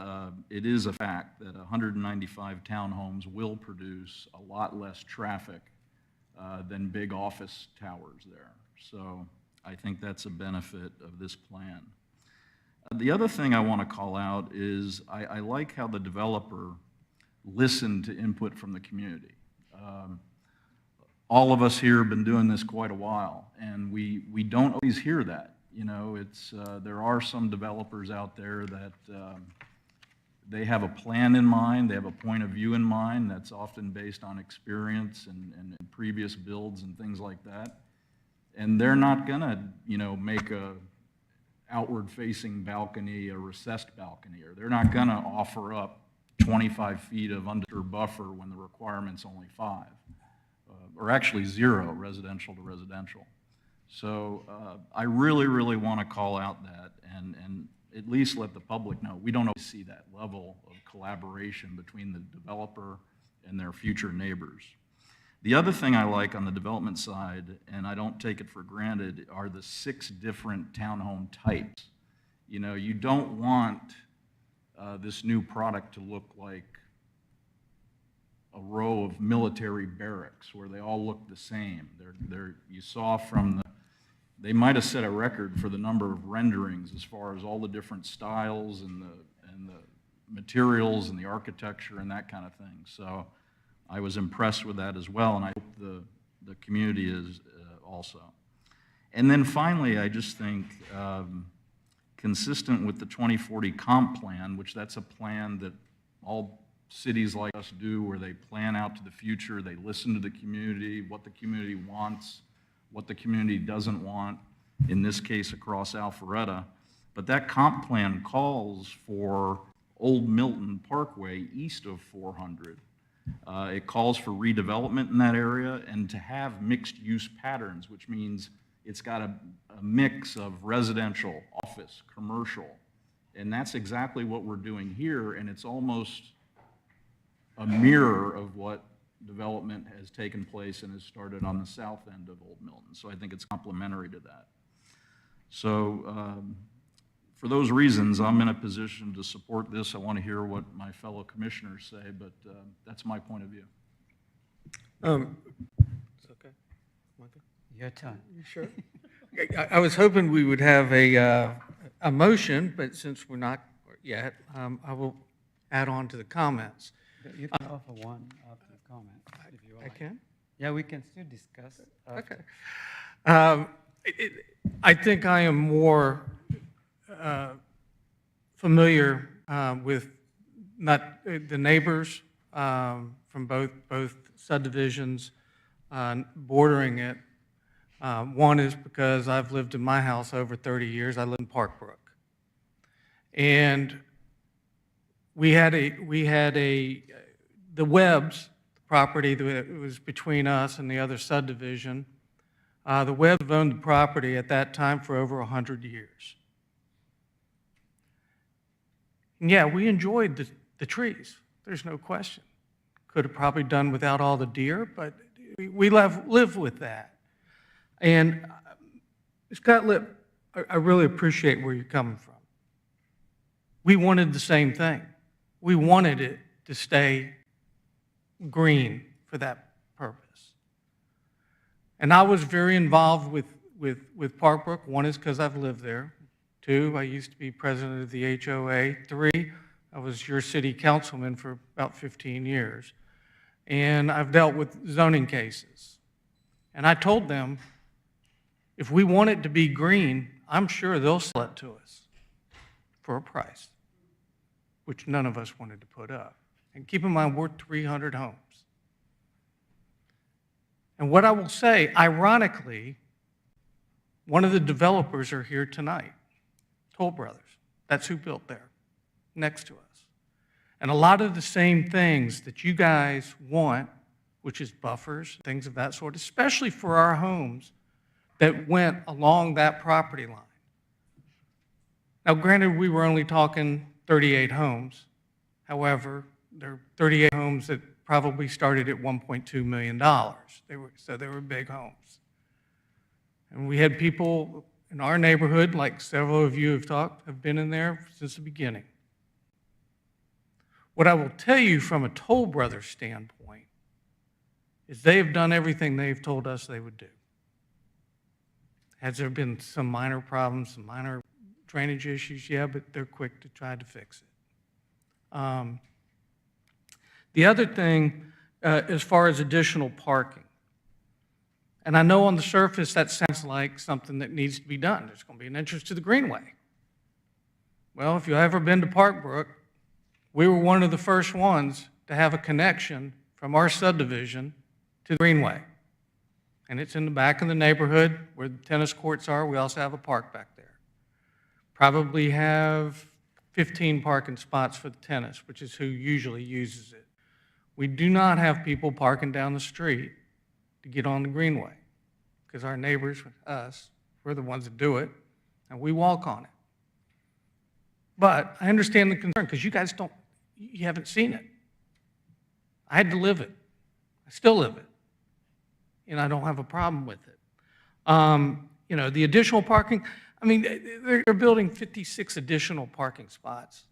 it is a fact that 195 townhomes will produce a lot less traffic than big office towers there. So I think that's a benefit of this plan. The other thing I want to call out is I like how the developer listened to input from the community. All of us here have been doing this quite a while, and we don't always hear that. You know, there are some developers out there that they have a plan in mind, they have a point of view in mind that's often based on experience and previous builds and things like that. And they're not gonna, you know, make a outward-facing balcony a recessed balcony, or they're not gonna offer up 25 feet of undisturbed buffer when the requirement's only 5, or actually 0 residential to residential. So I really, really want to call out that and at least let the public know. We don't always see that level of collaboration between the developer and their future neighbors. The other thing I like on the development side, and I don't take it for granted, are the 6 different townhome types. You know, you don't want this new product to look like a row of military barracks where they all look the same. You saw from they might have set a record for the number of renderings as far as all the different styles and the materials and the architecture and that kind of thing. So I was impressed with that as well, and I hope the community is also. And then finally, I just think consistent with the 2040 comp plan, which that's a plan that all cities like us do, where they plan out to the future, they listen to the community, what the community wants, what the community doesn't want, in this case across Alpharetta. But that comp plan calls for Old Milton Parkway east of 400. It calls for redevelopment in that area and to have mixed use patterns, which means it's got a mix of residential, office, commercial. And that's exactly what we're doing here, and it's almost a mirror of what development has taken place and has started on the south end of Old Milton. So I think it's complementary to that. So for those reasons, I'm in a position to support this. I want to hear what my fellow commissioners say, but that's my point of view. It's okay. Michael? Your turn. You sure? I was hoping we would have a motion, but since we're not yet, I will add on to the comments. You can offer one after the comment, if you like. I can? Yeah, we can still discuss. Okay. I think I am more familiar with not the neighbors from both subdivisions bordering it. One is because I've lived in my house over 30 years. I live in Parkbrook. And we had the Webbs property that was between us and the other subdivision. The Webbs have owned the property at that time for over 100 years. And yeah, we enjoyed the trees. There's no question. Could have probably done without all the deer, but we live with that. And Scott Lipp, I really appreciate where you're coming from. We wanted the same thing. We wanted it to stay green for that purpose. And I was very involved with Park Brook. One is because I've lived there. Two, I used to be president of the HOA. Three, I was your city councilman for about 15 years. And I've dealt with zoning cases. And I told them, if we want it to be green, I'm sure they'll sell it to us for a price, which none of us wanted to put up. And keep in mind, we're 300 homes. And what I will say, ironically, one of the developers are here tonight, Toll Brothers. That's who built there, next to us. And a lot of the same things that you guys want, which is buffers, things of that sort, especially for our homes that went along that property line. Now, granted, we were only talking 38 homes. However, there are 38 homes that probably started at $1.2 million. They were big homes. And we had people in our neighborhood, like several of you have been in there since the beginning. What I will tell you from a Toll Brothers standpoint is they have done everything they've told us they would do. Has there been some minor problems, some minor drainage issues? Yeah, but they're quick to try to fix it. The other thing, as far as additional parking, and I know on the surface that sounds like something that needs to be done. There's going to be an entrance to the Greenway. Well, if you've ever been to Park Brook, we were one of the first ones to have a connection from our subdivision to the Greenway. And it's in the back of the neighborhood where the tennis courts are. We also have a park back there. Probably have 15 parking spots for the tennis, which is who usually uses it. We do not have people parking down the street to get on the Greenway because our neighbors, us, we're the ones that do it, and we walk on it. But I understand the concern because you haven't seen it. I had to live it. I still live it. And I don't have a problem with it. The additional parking, I mean, they're building 56 additional parking spots.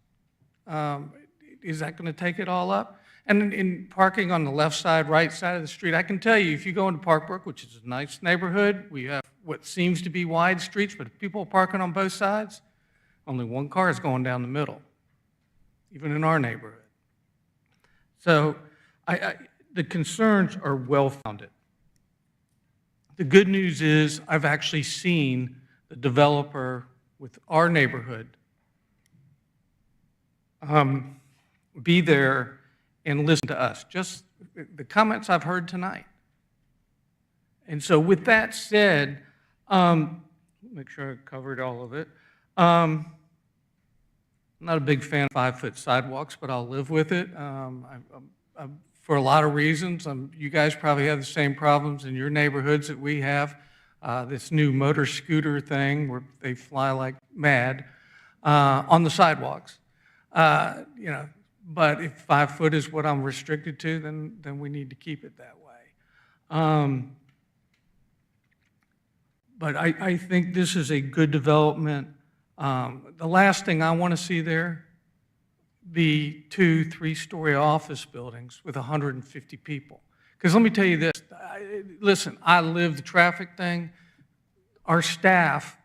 Is that going to take it all up? And in parking on the left side, right side of the street, I can tell you, if you go into Park Brook, which is a nice neighborhood, we have what seems to be wide streets, but if people are parking on both sides, only one car is going down the middle, even in our neighborhood. So the concerns are well-founded. The good news is I've actually seen the developer with our neighborhood be there and listen to us, just the comments I've heard tonight. And so with that said, make sure I covered all of it. I'm not a big fan of 5-foot sidewalks, but I'll live with it. For a lot of reasons. You guys probably have the same problems in your neighborhoods that we have. This new motor scooter thing where they fly like mad on the sidewalks. But if 5 foot is what I'm restricted to, then we need to keep it that way. But I think this is a good development. The last thing I want to see there, the 2-3-story office buildings with 150 people. Because let me tell you this, listen, I live the traffic thing. Our staff,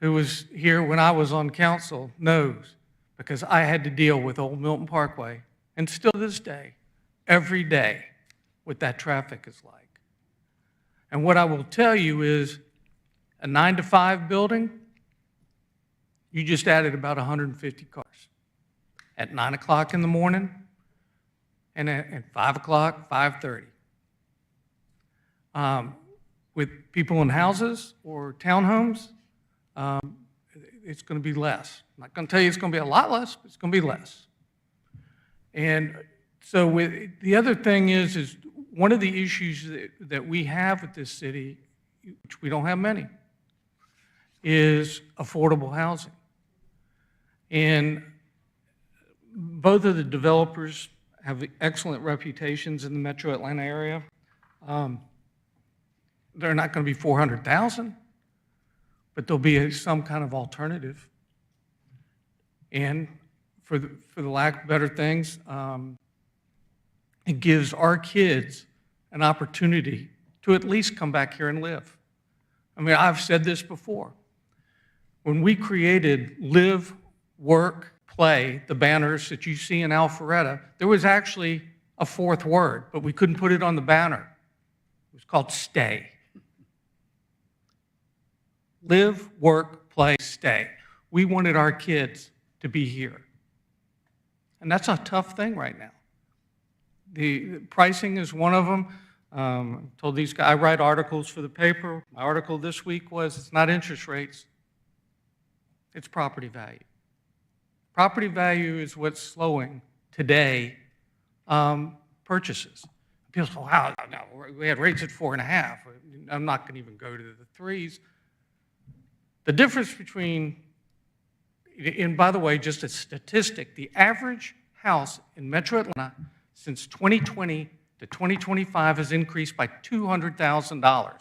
who was here when I was on council, knows, because I had to deal with Old Milton Parkway, and still to this day, every day, what that traffic is like. And what I will tell you is, a 9 to 5 building, you just added about 150 cars. At 9 o'clock in the morning, and at 5 o'clock, 5:30. With people in houses or townhomes, it's going to be less. I'm not going to tell you it's going to be a lot less, but it's going to be less. And so the other thing is one of the issues that we have with this city, which we don't have many, is affordable housing. And both of the developers have excellent reputations in the metro Atlanta area. They're not going to be 400,000, but there'll be some kind of alternative. And for the lack of better things, it gives our kids an opportunity to at least come back here and live. I mean, I've said this before. When we created Live, Work, Play, the banners that you see in Alpharetta, there was actually a fourth word, but we couldn't put it on the banner. It was called stay. Live, work, play, stay. We wanted our kids to be here. And that's a tough thing right now. The pricing is one of them. I told these guys, I write articles for the paper. My article this week was, it's not interest rates, it's property value. Property value is what's slowing today purchases. People say, wow, no, we had rates at 4.5. I'm not going to even go to the 3s. The difference between, and by the way, just a statistic, the average house in Metro Atlanta since 2020 to 2025 has increased by $200,000.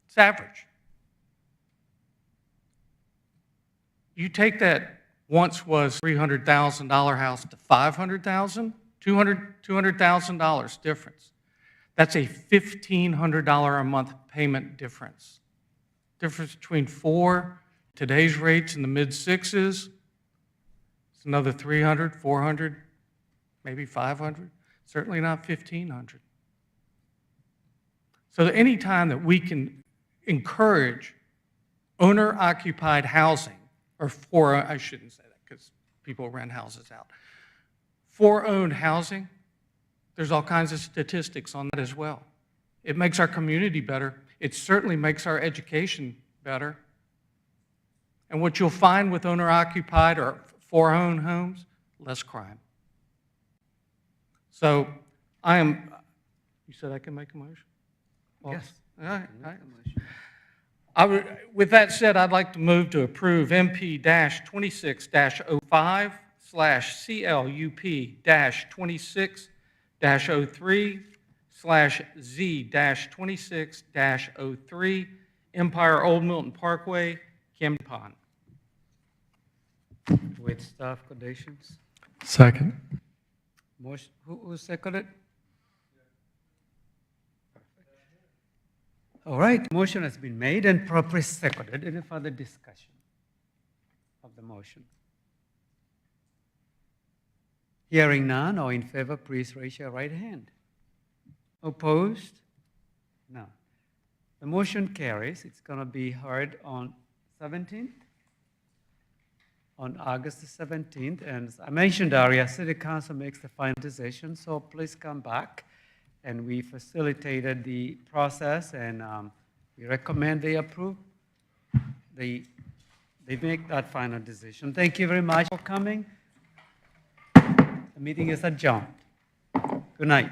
It's average. You take that once was $300,000 house to $500,000, $200,000 difference. That's a $1,500 a month payment difference. Difference between today's rates in the mid-6s, it's another 300, 400, maybe 500, certainly not 1,500. So any time that we can encourage owner-occupied housing, or I shouldn't say that because people rent houses out. For owned housing, there's all kinds of statistics on that as well. It makes our community better. It certainly makes our education better. And what you'll find with owner-occupied or for-owned homes, less crime. So you said I can make a motion? Well, Yes. All right. With that said, I'd like to move to approve MP-26-05/CLUP-26-03/Z-26-03 Empire Old Milton Parkway, Camden Pond. With staff conditions. Second. Motion, who seconded? All right, motion has been made and properly seconded. Any further discussion of the motion? Hearing none, all in favor, please raise your right hand. Opposed? No. The motion carries. It's going to be heard on 17th, on August the 17th. And as I mentioned earlier, City Council makes the final decision, so please come back. And we facilitated the process, and we recommend they approve. They make that final decision. Thank you very much for coming. The meeting is adjourned. Good night.